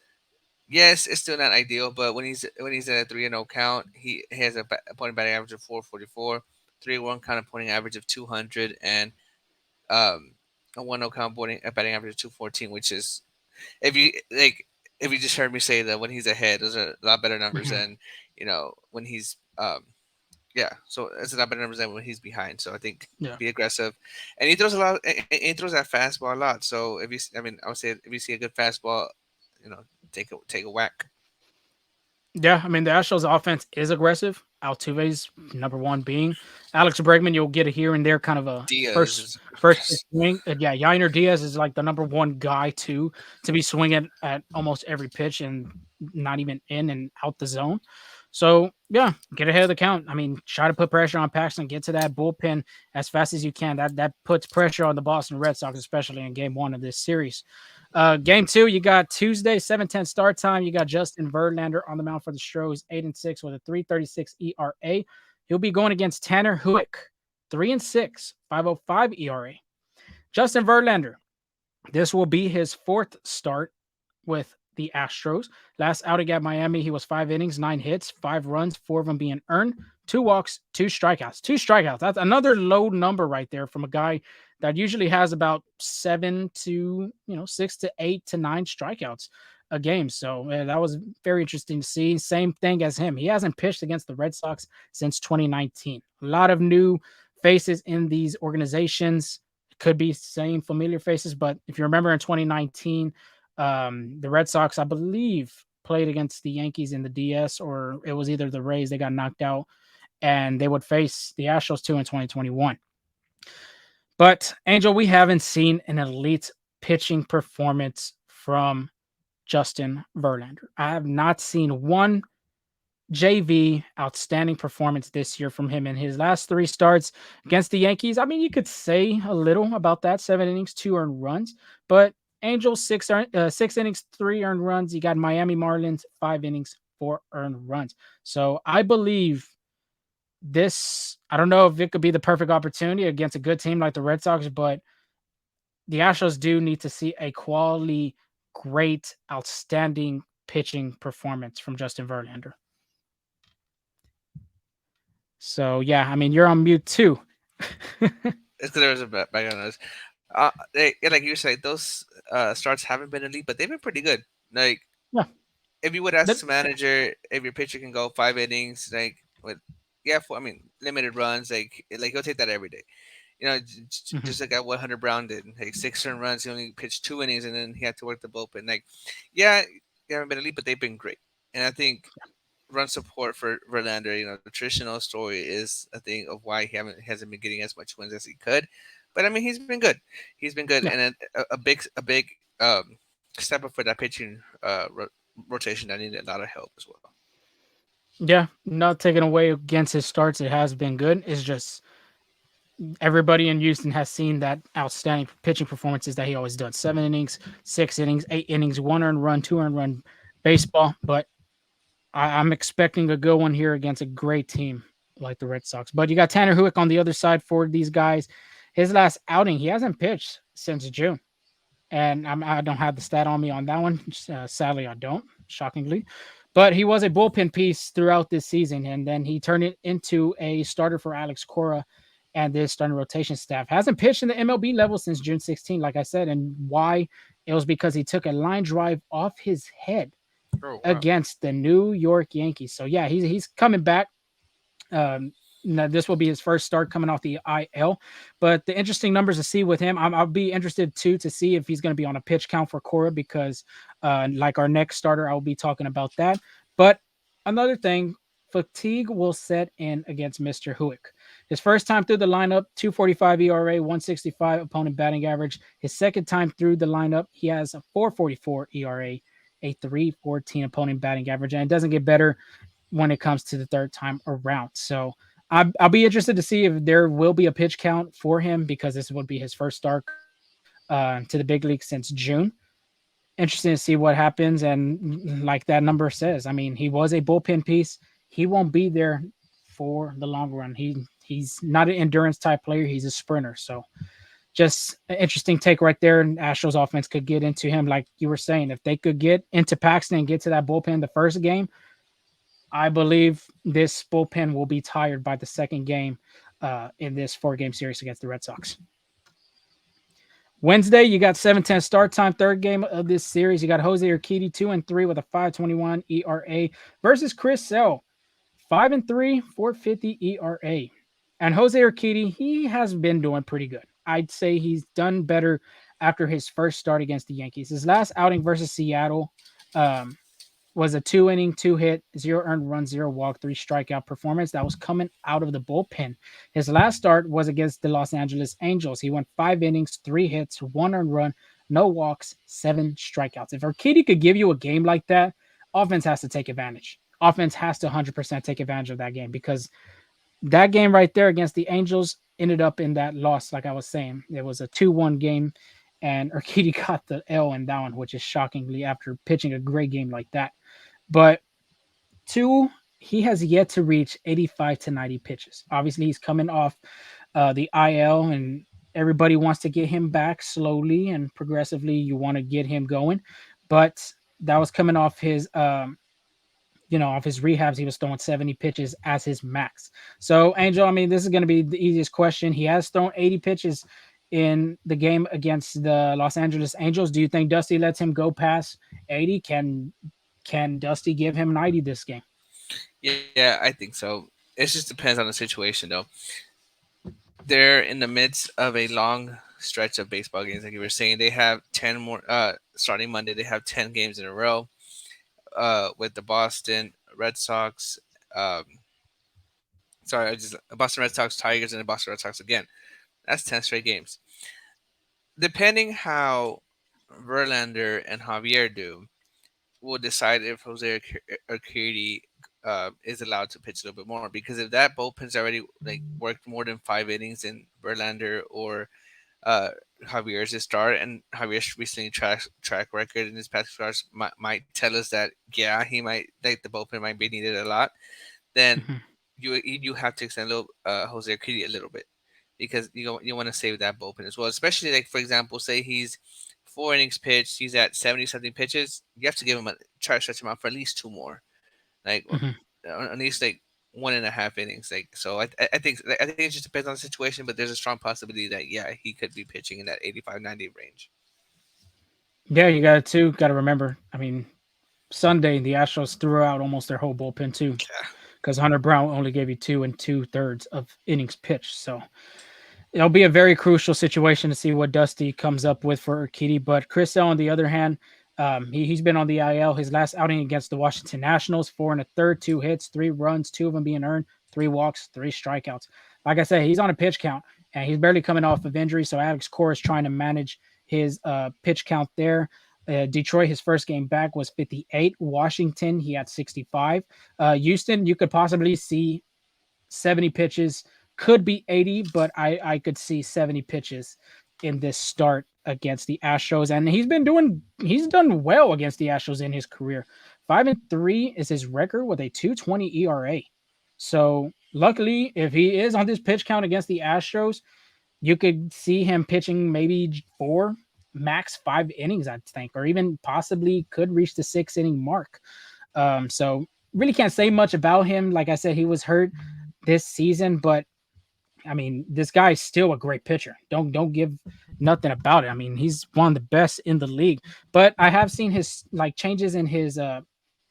yes, it's still not ideal, but when he's at a 3-0 count, he has a opponent batting average of 444, 3-1 count opponent average of 200, and um, a 1-0 count batting average of 214, which is, if you like, if you just heard me say that when he's ahead, those are a lot better numbers
Mhm.
than when he's yeah. So it's a lot better numbers than when he's behind. So I think
Yeah.
be aggressive, and he throws a lot. He throws that fastball a lot. So I would say if you see a good fastball, you know, take a whack.
Yeah, I mean the Astros offense is aggressive. Altuve's number one being Alex Bregman. You'll get a here and there kind of a
Diaz
first
is
first pitch swing. Yeah, Yainer Diaz is like the number one guy too to be swinging at almost every pitch and not even in and out the zone. So yeah, get ahead of the count. I mean, try to put pressure on Paxton. Get to that bullpen as fast as you can. That puts pressure on the Boston Red Sox, especially in Game 1 of this series. Game two, you got Tuesday, 7:10 start time. You got Justin Verlander on the mound for the Stros, 8-6 with a 3.36 ERA. He'll be going against Tanner Huick, 3-6, 5.05 ERA. Justin Verlander, this will be his fourth start with the Astros. Last outing at Miami, he was 5 innings, 9 hits, 5 runs, 4 of them being earned, 2 walks, 2 strikeouts. 2 strikeouts. That's another low number right there from a guy that usually has about 6 to 8 to 9 strikeouts a game. So that was very interesting to see. Same thing as him. He hasn't pitched against the Red Sox since 2019. A lot of new faces in these organizations. Could be same familiar faces, but if you remember in 2019, the Red Sox, I believe, played against the Yankees in the DS, or it was either the Rays. They got knocked out, and they would face the Astros too in 2021. But Angel, we haven't seen an elite pitching performance from Justin Verlander. I have not seen one JV outstanding performance this year from him in his last 3 starts against the Yankees. I mean, you could say a little about that: 7 innings, 2 earned runs, but Angels 6 innings, 3 earned runs. You got Miami Marlins 5 innings, 4 earned runs. So I believe this. I don't know if it could be the perfect opportunity against a good team like the Red Sox, but the Astros do need to see a quality, great, outstanding pitching performance from Justin Verlander. So yeah, I mean you're on mute too.
It's because there was a background noise. Yeah, like you said, those starts haven't been elite, but they've been pretty good. Like,
Yeah,
if you would ask
that,
the manager if your pitcher can go 5 innings, like with, yeah, limited runs, like he'll take that every day.
mhm,
Just like what Hunter Brown did, like 6 earned runs. He only pitched 2 innings, and then he had to work the bullpen. Like, yeah, they haven't been elite, but they've been great. And I think run support for Verlander, the traditional story is a thing of why he hasn't been getting as much wins as he could. But I mean, he's been good. He's been good,
yeah,
and a big step up for that pitching rotation that needed a lot of help as well.
yeah. Not taking away against his starts, it has been good. It's just everybody in Houston has seen that outstanding pitching performances that he always does. 7 innings, 6 innings, 8 innings, 1 earned run, 2 earned run baseball. But I'm expecting a good one here against a great team like the Red Sox. But you got Tanner Huick on the other side for these guys. His last outing, he hasn't pitched since June. And I don't have the stat on me on that one. Sadly, I don't, shockingly. But he was a bullpen piece throughout this season, and then he turned it into a starter for Alex Cora and this starting rotation staff. Hasn't pitched in the MLB level since June 16, like I said. And why? It was because he took a line drive off his head
Oh wow.
against the New York Yankees. So yeah, he's coming back. Um, now this will be his first start coming off the IL, but the interesting numbers to see with him, I'll be interested too to see if he's going to be on a pitch count for Cora because, like our next starter, I'll be talking about that. But another thing, fatigue will set in against Mr. Huick. His first time through the lineup, 2.45 ERA, 165 opponent batting average. His second time through the lineup, he has a 4.44 ERA, a 3.14 opponent batting average, and it doesn't get better when it comes to the third time around. So I'll be interested to see if there will be a pitch count for him because this would be his first start coming up to the big league since June. Interesting to see what happens. And like that number says, I mean, he was a bullpen piece. He won't be there for the long run. He's not an endurance type player. He's a sprinter. So just an interesting take right there. And Astros offense could get into him, like you were saying. If they could get into Paxton and get to that bullpen the first game, I believe this bullpen will be tired by the second game in this 4 game series against the Red Sox. Wednesday, you got 7:10 start time, third game of this series. You got Jose Urquidy 2-3 with a 5.21 ERA versus Chris Sale 5-3, 4.50 ERA. And Jose Urquidy, he has been doing pretty good. I'd say he's done better after his first start against the Yankees. His last outing versus Seattle, um, was a 2 inning, 2 hit, 0 earned run, 0 walk, 3 strikeout performance that was coming out of the bullpen. His last start was against the Los Angeles Angels. He went 5 innings, 3 hits, 1 earned run, no walks, 7 strikeouts. If Urquidy could give you a game like that, offense has to take advantage. Offense has to 100% take advantage of that game because that game right there against the Angels ended up in that loss. Like I was saying, it was a 2-1 game, and Urquidy got the L in that one, which is shockingly after pitching a great game like that. But two, he has yet to reach 85 to 90 pitches. Obviously, he's coming off the IL, and everybody wants to get him back slowly and progressively. You want to get him going, but that was coming off his off his rehabs. He was throwing 70 pitches as his max. So, Angel, I mean, this is going to be the easiest question. He has thrown 80 pitches in the game against the Los Angeles Angels. Do you think Dusty lets him go past 80? Can Dusty give him 90 this game?
Yeah, I think so. It just depends on the situation, though. They're in the midst of a long stretch of baseball games, like you were saying. They have 10 more. Starting Monday, they have 10 games in a row. With the Boston Red Sox. Um, sorry, I just Boston Red Sox, Tigers, and the Boston Red Sox again. That's 10 straight games. Depending how Verlander and Javier do, will decide if Jose Urquidy is allowed to pitch a little bit more. Because if that bullpen's already like worked more than 5 innings in Verlander or uh, Javier's to start, and Javier's recently track record in his past starts might tell us that yeah, he might like the bullpen might be needed a lot. Then
Mhm,
you have to extend a little Jose Urquidy a little bit because you want to save that bullpen as well. Especially like for example, say he's 4 innings pitched, he's at 70 something pitches. You have to give him try to stretch him out for at least two more, like
mhm.
at least like 1.5 innings. Like so, I think it just depends on the situation, but there's a strong possibility that yeah, he could be pitching in that 85-90 range.
Yeah, you got to got to remember. I mean, Sunday the Astros threw out almost their whole bullpen too,
Yeah,
because Hunter Brown only gave you 2 2/3 of innings pitched. So it'll be a very crucial situation to see what Dusty comes up with for Urquidy. But Chris Sale, on the other hand, he's been on the IL. His last outing against the Washington Nationals, 4 1/3, 2 hits, 3 runs, 2 of them being earned, 3 walks, 3 strikeouts. Like I said, he's on a pitch count, and he's barely coming off of injury. So Alex Cora is trying to manage his pitch count there. Detroit, his first game back was 58. Washington, he had 65. Houston, you could possibly see 70 pitches, could be 80, but I could see 70 pitches in this start against the Astros. And he's done well against the Astros in his career. 5-3 is his record with a 2.20 ERA. So luckily, if he is on this pitch count against the Astros, you could see him pitching maybe 4, max 5 innings, I think, or even possibly could reach the 6 inning mark. So really can't say much about him. Like I said, he was hurt this season, but I mean, this guy's still a great pitcher. Don't give nothing about it. I mean, he's one of the best in the league. But I have seen his like changes in his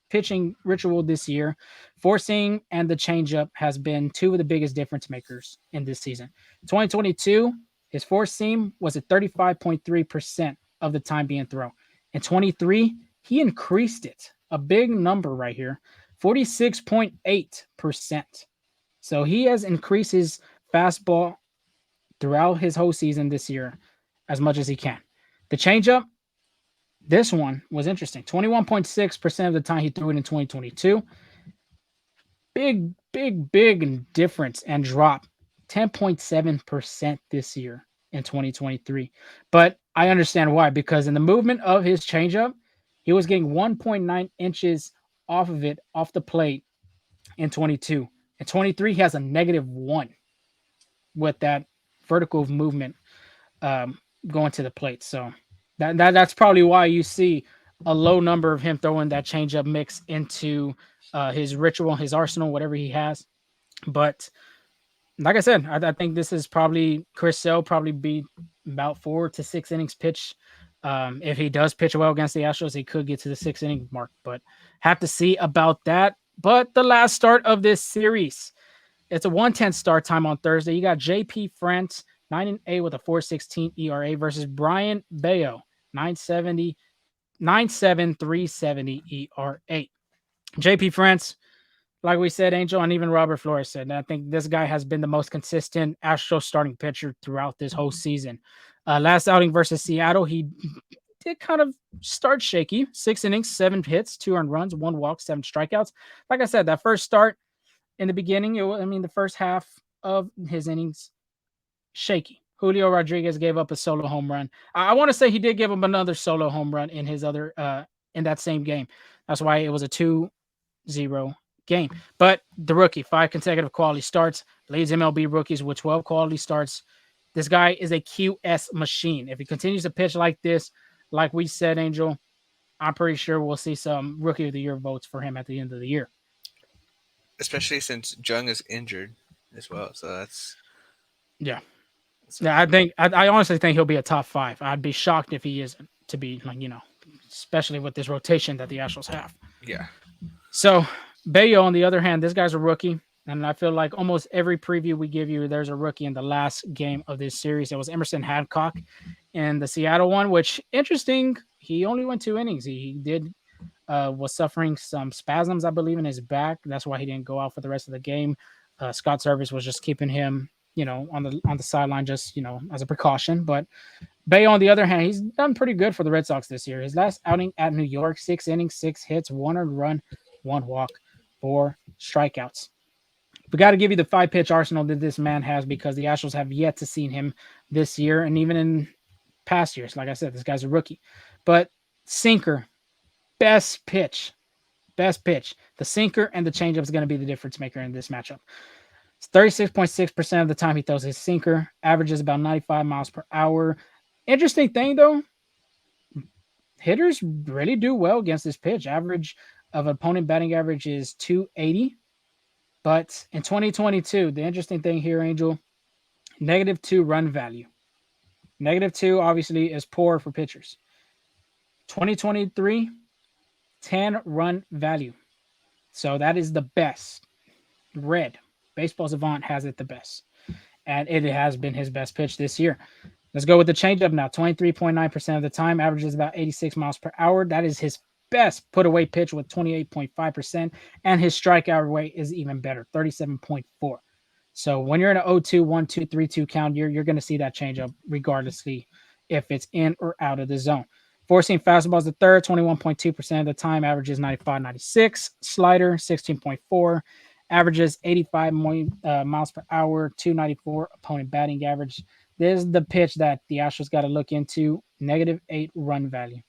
pitching ritual this year. Four seam and the changeup has been two of the biggest difference makers in this season. 2022, his four seam was at 35.3% of the time being thrown. In 23, he increased it. A big number right here, 46.8%. So he has increased his fastball throughout his whole season this year as much as he can. The changeup, this one was interesting. 21.6% of the time he threw it in 2022. Big difference and drop. 10.7% this year in 2023. But I understand why, because in the movement of his changeup, he was getting 1.9 inches off of it off the plate in 22. In 23, he has a -1 with that vertical movement going to the plate. So that's probably why you see a low number of him throwing that changeup mix into his ritual, his arsenal, whatever he has. But like I said, I think this is probably Chris Sale probably be about 4 to 6 innings pitch. If he does pitch well against the Astros, he could get to the 6 inning mark, but have to see about that. But the last start of this series, it's a 1:10 start time on Thursday. You got JP France, 9-8 with a 4.16 ERA versus Brian Bayo, 9.70, 9.7, 3.70 ERA. JP France, like we said, Angel, and even Robert Flores said, I think this guy has been the most consistent Astros starting pitcher throughout this whole season. Last outing versus Seattle, he did kind of start shaky. 6 innings, 7 hits, 2 earned runs, 1 walk, 7 strikeouts. Like I said, that first start in the beginning, the first half of his innings, shaky. Julio Rodriguez gave up a solo home run. I want to say he did give him another solo home run in his other in that same game. That's why it was a 2-0 game. But the rookie, 5 consecutive quality starts, leads MLB rookies with 12 quality starts. This guy is a QS machine. If he continues to pitch like this, like we said, Angel, I'm pretty sure we'll see some Rookie of the Year votes for him at the end of the year.
Especially since Jung is injured as well. So
Yeah.
that's
Yeah, I honestly think he'll be a top 5. I'd be shocked if he isn't, to be especially with this rotation that the Astros have.
yeah.
So Bayo, on the other hand, this guy's a rookie. And I feel like almost every preview we give you, there's a rookie in the last game of this series. It was Emerson Hancock in the Seattle one, which interesting. He only went 2 innings. He did was suffering some spasms, I believe, in his back. That's why he didn't go out for the rest of the game. Scott Service was just keeping him, on the sideline, just as a precaution. But Bay, on the other hand, he's done pretty good for the Red Sox this year. His last outing at New York, 6 innings, 6 hits, 1 earned run, 1 walk, 4 strikeouts. We got to give you the 5 pitch arsenal that this man has, because the Astros have yet to see him this year, and even in past years. Like I said, this guy's a rookie. But sinker, best pitch. The sinker and the changeup is going to be the difference maker in this matchup. It's 36.6% of the time he throws his sinker, averages about 95 miles per hour. Interesting thing, though, hitters really do well against this pitch. Average of opponent batting average is 280. But in 2022, the interesting thing here, Angel, -2 run value. -2 obviously is poor for pitchers. 2023, 10 run value. So that is the best. Red. Baseball Savant has it the best. And it has been his best pitch this year. Let's go with the changeup now. 23.9% of the time, averages about 86 miles per hour. That is his best put away pitch with 28.5%. And his strikeout rate is even better, 37.4. So when you're in an 0-2, 1-2, 3-2 count, you're going to see that changeup regardlessly if it's in or out of the zone. Four-seam fastball is the third, 21.2% of the time, averages 95, 96. Slider, 16.4, averages 85 miles per hour, 294 opponent batting average. This is the pitch that the Astros got to look into, -8 run value.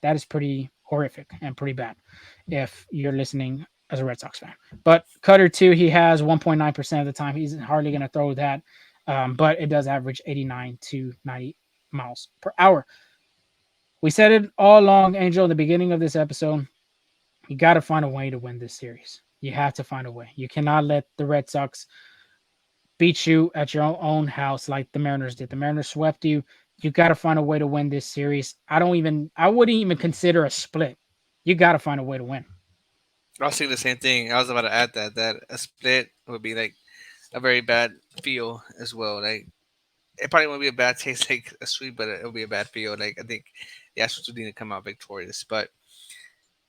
That is pretty horrific and pretty bad if you're listening as a Red Sox fan. But cutter two, he has 1.9% of the time. He's hardly going to throw that, but it does average 89 to 90 miles per hour. We said it all along, Angel, in the beginning of this episode. You got to find a way to win this series. You have to find a way. You cannot let the Red Sox beat you at your own house like the Mariners did. The Mariners swept you. You got to find a way to win this series. I wouldn't even consider a split. You got to find a way to win.
I was thinking the same thing. I was about to add that a split would be like a very bad feel as well. Like it probably won't be a bad taste like a sweep, but it'll be a bad feel. Like I think the Astros would need to come out victorious. But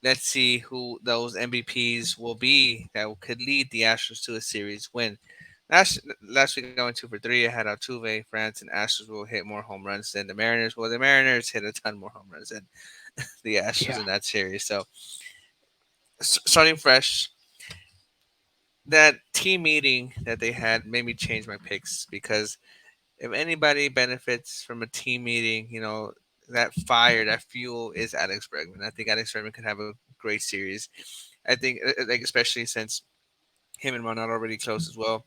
let's see who those MVPs will be that could lead the Astros to a series win. Last week I went 2 for 3. I had Altuve, France, and Astros will hit more home runs than the Mariners. Well, the Mariners hit a ton more home runs than the Astros
Yeah.
in that series. So starting fresh, that team meeting that they had made me change my picks because if anybody benefits from a team meeting, that fire, that fuel is Alex Bregman. I think Alex Bregman could have a great series. I think, like, especially since him and Ron are already close as well,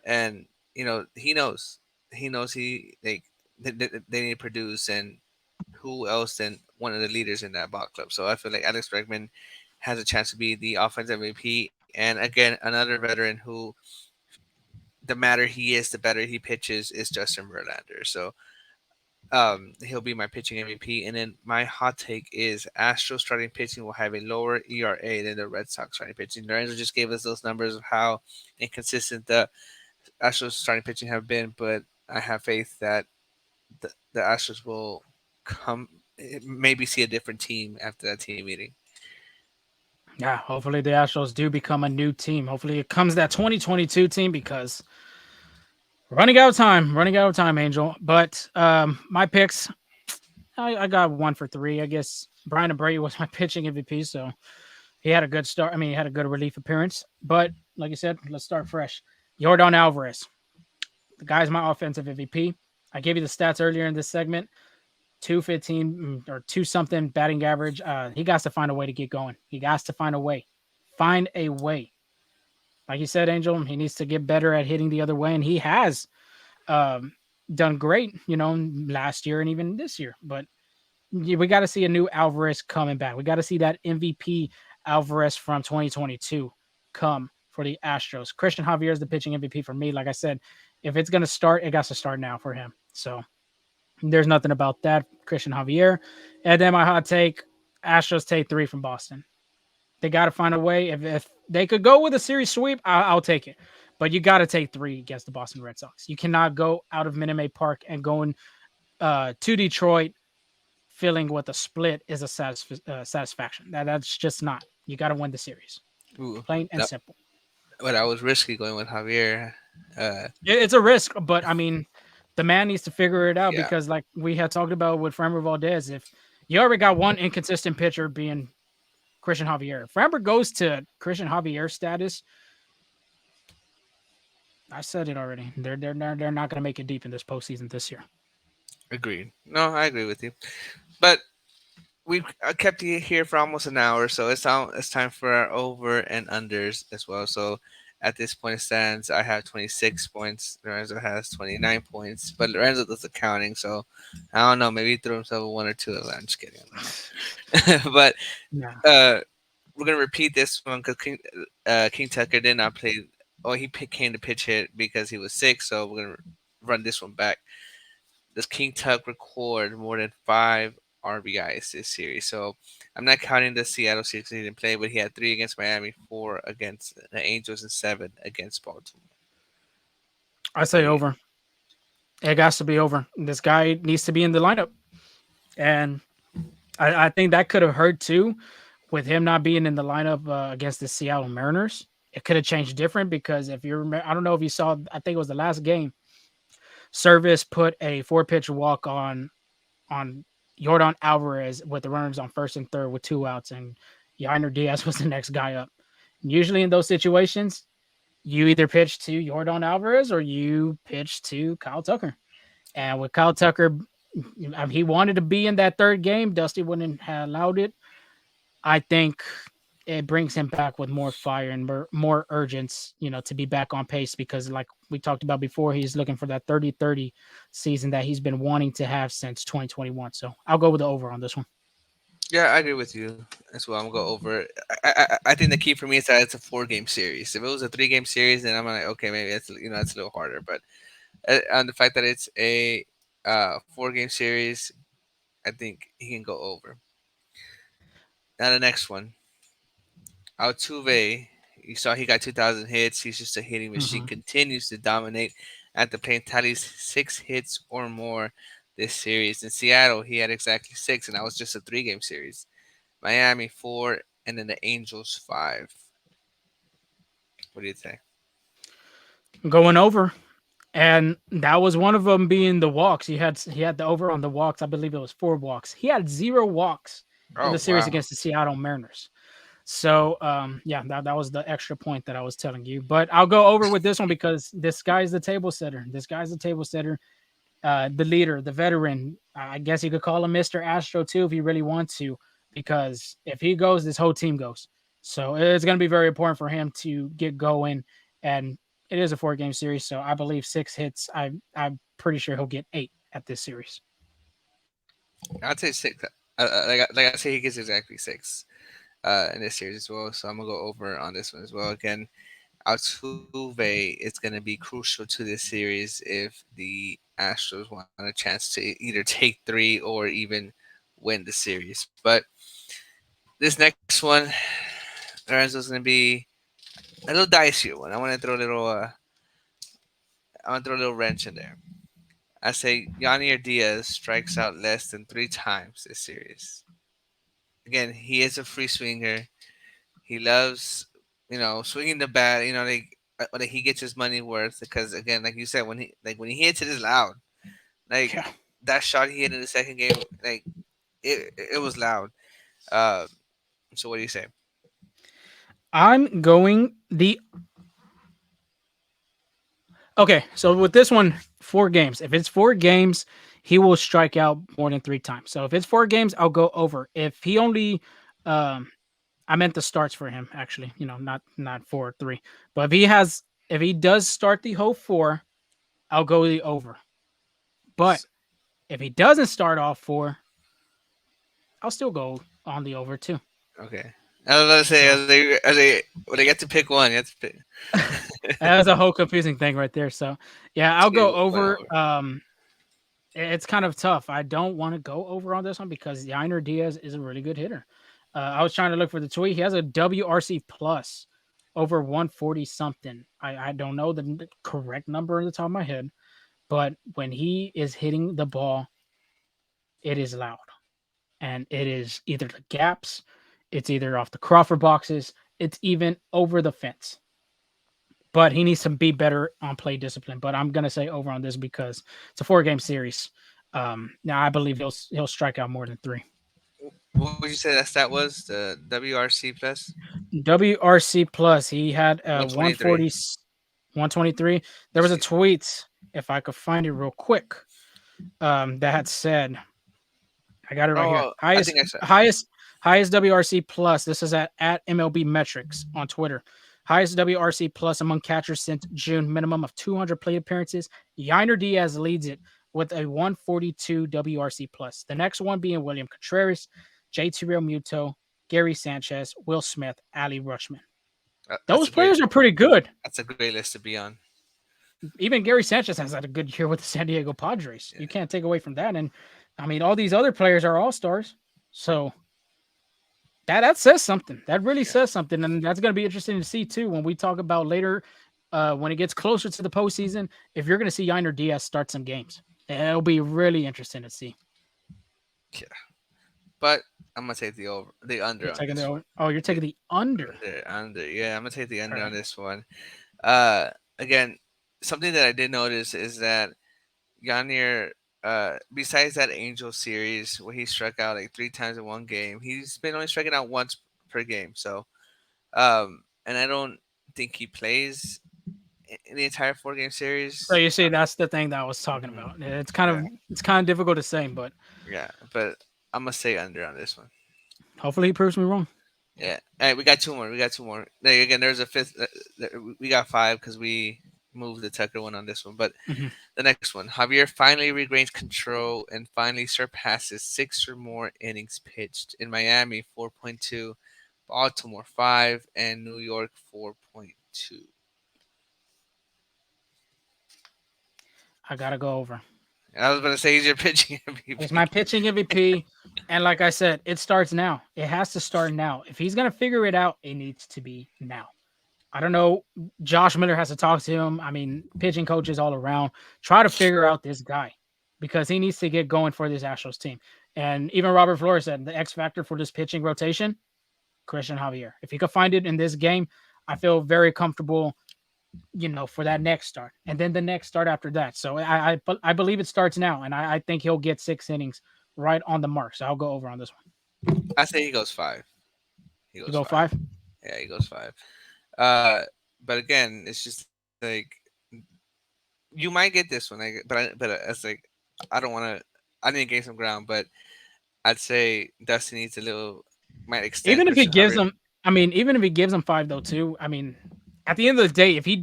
and he knows they need to produce, and who else than one of the leaders in that ball club. So I feel like Alex Bregman has a chance to be the offensive MVP, and again another veteran who the madder he is, the better he pitches is Justin Verlander. So he'll be my pitching MVP. And then my hot take is Astros starting pitching will have a lower ERA than the Red Sox starting pitching. Lorenzo just gave us those numbers of how inconsistent the Astros starting pitching have been, but I have faith that the Astros will come maybe see a different team after that team meeting.
Yeah, hopefully the Astros do become a new team. Hopefully it comes that 2022 team because running out of time, Angel. But my picks, I got 1 for 3. I guess Brian Brady was my pitching MVP, so he had a good start. I mean, he had a good relief appearance. But like you said, let's start fresh. Yordan Alvarez, the guy's my offensive MVP. I gave you the stats earlier in this segment. 215 or two something batting average. He got to find a way to get going. He got to find a way. Find a way. Like you said, Angel, he needs to get better at hitting the other way, and he has um, done great, last year and even this year. But we got to see a new Alvarez coming back. We got to see that MVP Alvarez from 2022 come for the Astros. Christian Javier is the pitching MVP for me. Like I said, if it's going to start, it got to start now for him. So there's nothing about that, Christian Javier. And then my hot take: Astros take 3 from Boston. They got to find a way. If they could go with a series sweep, I'll take it. But you got to take 3 against the Boston Red Sox. You cannot go out of Minute Maid Park and going to Detroit feeling with a split is a satisfaction. That's just not. You got to win the series,
Ooh,
plain and
that,
simple.
but I was risky going with Javier. Uh,
It's a risk, but I mean, the man needs to figure it out
yeah,
because, like we had talked about with Framber Valdez, if you already got one inconsistent pitcher being Christian Javier, if Framber goes to Christian Javier status, I said it already. They're not going to make it deep in this postseason this year.
agreed. No, I agree with you. But we've kept you here for almost an hour, so it's time for our over and unders as well. So at this point it stands I have 26 points, Lorenzo has 29 points, but Lorenzo does the counting, so I don't know, maybe he threw himself a 1 or 2. I'm just kidding, I don't know. But
Yeah,
uh we're gonna repeat this one because King Tucker did not play. Oh, he came to pitch hit because he was sick, so we're gonna run this one back. Does King Tug record more than 5 RBIs this series? So I'm not counting the Seattle series 'cause he didn't play, but he had 3 against Miami, 4 against the Angels, and 7 against Baltimore.
I
What
say
do you?
over. It has to be over. This guy needs to be in the lineup, and I think that could have hurt too, with him not being in the lineup against the Seattle Mariners. It could have changed different because if you remember, I don't know if you saw. I think it was the last game. Service put a 4 pitch walk on Yordan Alvarez with the runners on first and third with 2 outs, and Yainer Diaz was the next guy up. And usually in those situations, you either pitch to Yordan Alvarez or you pitch to Kyle Tucker. And with Kyle Tucker, he wanted to be in that third game. Dusty wouldn't have allowed it. I think it brings him back with more fire and more urgence, to be back on pace because, like we talked about before, he's looking for that 30-30 season that he's been wanting to have since 2021. So I'll go with the over on this one.
Yeah, I agree with you as well. I'm gonna go over it. I think the key for me is that it's a 4 game series. If it was a 3 game series, then I'm like, okay, maybe that's a little harder. But on the fact that it's a 4 game series, I think he can go over. Now the next one, Altuve, you saw he got 2,000 hits. He's just a hitting machine.
Hmm.
Continues to dominate at the plate. Tallies 6 hits or more this series. In Seattle, he had exactly six, and that was just a 3 game series. Miami 4, and then the Angels 5. What do you think?
Going over, and that was one of them being the walks. He had the over on the walks. I believe it was 4 walks. He had 0 walks in
Oh
the series
wow!
against the Seattle Mariners. So yeah, that was the extra point that I was telling you. But I'll go over with this one because this guy's the table setter. This guy's the table setter, the leader, the veteran. I guess you could call him Mr. Astro too if you really want to, because if he goes, this whole team goes. So it's going to be very important for him to get going. And it is a 4 game series, so I believe 6 hits. I'm pretty sure he'll get 8 at this series.
I'd say six. Like I say, he gets exactly six in this series as well. So I'm gonna go over on this one as well. Again, Altuve is going to be crucial to this series if the Astros want a chance to either take three or even win the series. But this next one, Lorenzo's going to be a little dicier one. I want to throw a little wrench in there. I say Yanier Diaz strikes out less than 3 times this series. Again, he is a free swinger. He loves, swinging the bat. Like he gets his money worth because again, like you said, when he hits it is loud. Like
Yeah,
that shot he hit in the second game, like it was loud. Uh, so what do you say?
I'm going the okay. So with this one, 4 games. If it's 4 games, he will strike out more than 3 times. So if it's 4 games, I'll go over. If he only, um, I meant the starts for him actually. Not 4 or 3. But if he does start the whole 4, I'll go the over. But if he doesn't start off 4, I'll still go on the over too.
Okay. I was about to say,
So
when they get to pick one, you have to pick.
that's a whole confusing thing right there. So yeah, I'll go
Going
over.
over.
It's kind of tough. I don't want to go over on this one because Yainer Diaz is a really good hitter. I was trying to look for the tweet. He has a WRC plus over 140 something. I don't know the correct number on the top of my head, but when he is hitting the ball, it is loud. And it is either the gaps, it's either off the Crawford boxes, it's even over the fence. But he needs to be better on play discipline. But I'm gonna say over on this because it's a 4 game series. Now I believe he'll strike out more than 3.
What would you say that stat was? The WRC plus
WRC plus he had
123.
140, 123. There
Let's
was a
see.
tweet if I could find it real quick that had said I got it right here.
Oh, I
Highest,
think I said.
highest, highest WRC plus. This is at MLB Metrics on Twitter. Highest WRC plus among catchers since June. Minimum of 200 plate appearances. Yainer Diaz leads it with a 142 WRC plus. The next one being William Contreras, JT Realmuto, Gary Sanchez, Will Smith, Ali Rushman.
That's
Those
a great.
players are pretty good.
That's a great list to be on.
Even Gary Sanchez has had a good year with the San Diego Padres.
Yeah.
You can't take away from that. And I mean, all these other players are all stars. So that says something. That really
Yeah.
says something, and that's going to be interesting to see too when we talk about later, when it gets closer to the postseason. If you're going to see Yainer Diaz start some games, it'll be really interesting to see.
Yeah. But I'm gonna take the under
You're
on
taking
this one.
the you're
The
taking the under.
under. Yeah, I'm gonna take the
All
under on
right.
this one. Again, something that I did notice is that Yanir, besides that Angel series where he struck out like 3 times in one game, he's been only striking out once per game. So, and I don't think he plays in the entire 4 game
So
series.
you see, that's the thing that I was talking
Mhm.
about.
Yeah,
It's kind of difficult to say, but
yeah, but I'm gonna say under on this one.
hopefully he proves me wrong.
Yeah. All right, we got two more. We got two more. Like, again, there's a fifth. We got five because we moved the Tucker one on this one. But
Mhm.
the next one, Javier finally regains control and finally surpasses 6 or more innings pitched in Miami 4.2, Baltimore 5, and New York 4.2.
I gotta go over.
I was gonna say he's your pitching
He's my
MVP.
pitching MVP. And like I said, it starts now. It has to start now. If he's gonna figure it out, it needs to be now. I don't know. Josh Miller has to talk to him. I mean, pitching coaches all around. Try to figure out this guy because he needs to get going for this Astros team. And even Robert Flores said the X factor for this pitching rotation, Christian Javier. If he could find it in this game, I feel very comfortable, for that next start, and then the next start after that. So I believe it starts now, and I think he'll get 6 innings right on the mark. So I'll go over on this one.
I say he goes five. He
You
goes
go
five.
5.
Yeah, he goes five. Uh, but again, it's just like you might get this one, but it's like I don't want to. I didn't gain some ground, but I'd say Dusty needs a little might extend
Even if he
Christian
gives
Javier.
them, I mean, even if he gives them 5 though, too. I mean, at the end of the day, if he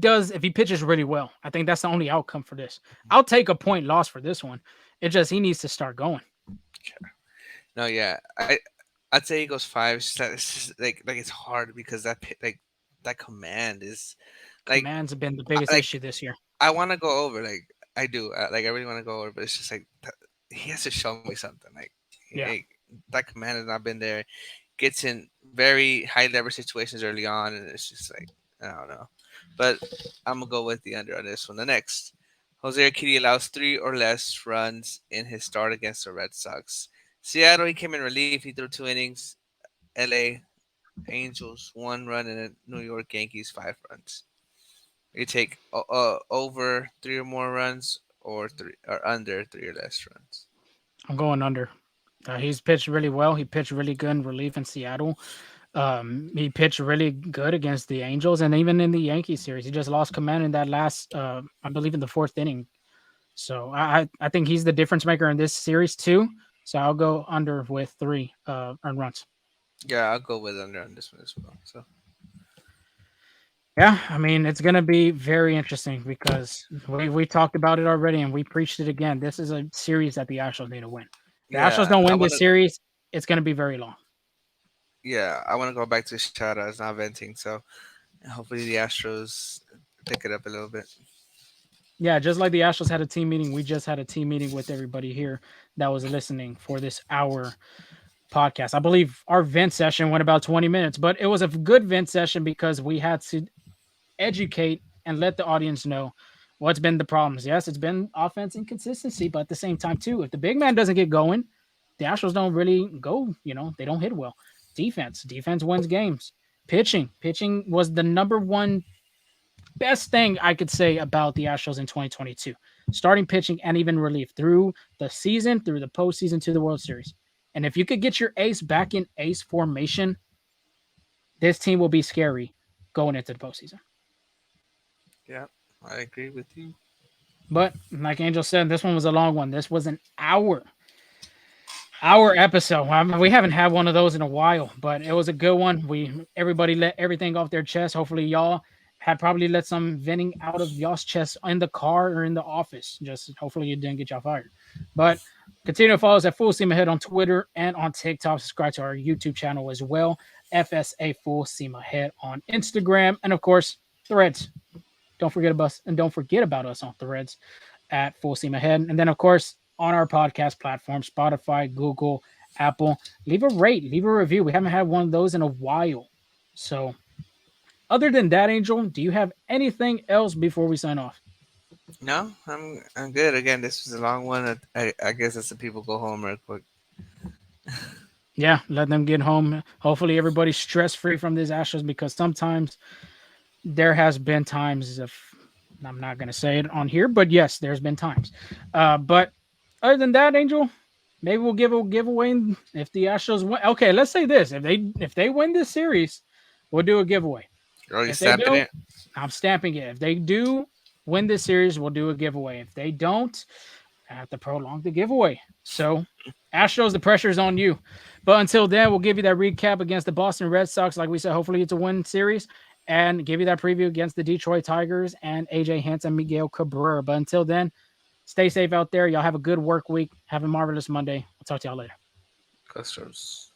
pitches really well, I think that's the only outcome for this. I'll take a point loss for this one. It just he needs to start going.
No, yeah, I'd say he goes five. It's just like it's hard because that command is like
Command's been the biggest
like
issue this year.
I want to go over like I do like I really want to go over, but it's just like he has to show me something
Yeah,
like that command has not been there. Gets in very high lever situations early on, and it's just like I don't know. But I'm gonna go with the under on this one. The next, Jose Urquidy allows 3 or less runs in his start against the Red Sox. Seattle, he came in relief. He threw 2 innings. L.A. Angels 1 run, and the New York Yankees 5 runs. You take over 3 or more runs, or three or under 3 or less runs.
I'm going under. He's pitched really well. He pitched really good in relief in Seattle. He pitched really good against the Angels, and even in the Yankees series, he just lost command in that last, I believe, in the 4th inning. So I think he's the difference maker in this series too. So I'll go under with 3 earned runs.
Yeah, I'll go with under on this one as well. So
Yeah, I mean it's gonna be very interesting because we talked about it already and we preached it again. This is a series that the Astros need to win. The Astros
yeah,
don't win this series, it's gonna be very long.
I want to go back to shoutouts, not venting. So hopefully the Astros pick it up a little bit.
Yeah, just like the Astros had a team meeting, we just had a team meeting with everybody here that was listening for this hour podcast. I believe our vent session went about 20 minutes, but it was a good vent session because we had to educate and let the audience know what's been the problems. Yes, it's been offense inconsistency, but at the same time, too, if the big man doesn't get going, the Astros don't really go, they don't hit well. Defense wins games. Pitching was the number one best thing I could say about the Astros in 2022. Starting pitching and even relief through the season, through the postseason to the World Series. And if you could get your ace back in ace formation, this team will be scary going into the postseason.
Yeah, I agree with you.
But like Angel said, this one was a long one. This was an hour episode. We haven't had one of those in a while, but it was a good one. Everybody let everything off their chest. Hopefully, y'all had probably let some venting out of y'all's chest in the car or in the office. Just hopefully it didn't get y'all fired. But continue to follow us at Full Steam Ahead on Twitter and on TikTok. Subscribe to our YouTube channel as well. FSA Full Steam Ahead on Instagram, and of course, Threads. Don't forget about us on Threads at Full Steam Ahead. And then, of course, on our podcast platform, Spotify, Google, Apple, leave a rate, leave a review. We haven't had one of those in a while. So, other than that, Angel, do you have anything else before we sign off?
No, I'm good. Again, this was a long one. I guess as the people go home real quick.
Yeah, let them get home. Hopefully, everybody's stress free from these Astros because sometimes there has been times of I'm not going to say it on here, but yes, there's been times. But other than that, Angel, maybe we'll give a giveaway if the Astros win. Okay, let's say this: if they win this series, we'll do a giveaway.
Are you
If they
stamping
don't,
it?
I'm stamping it. If they do win this series, we'll do a giveaway. If they don't, I have to prolong the giveaway. So, Astros, the pressure is on you. But until then, we'll give you that recap against the Boston Red Sox. Like we said, hopefully it's a win series and give you that preview against the Detroit Tigers and AJ Hinch and Miguel Cabrera. But until then, stay safe out there. Y'all have a good work week. Have a marvelous Monday. I'll talk to y'all later.
Customers.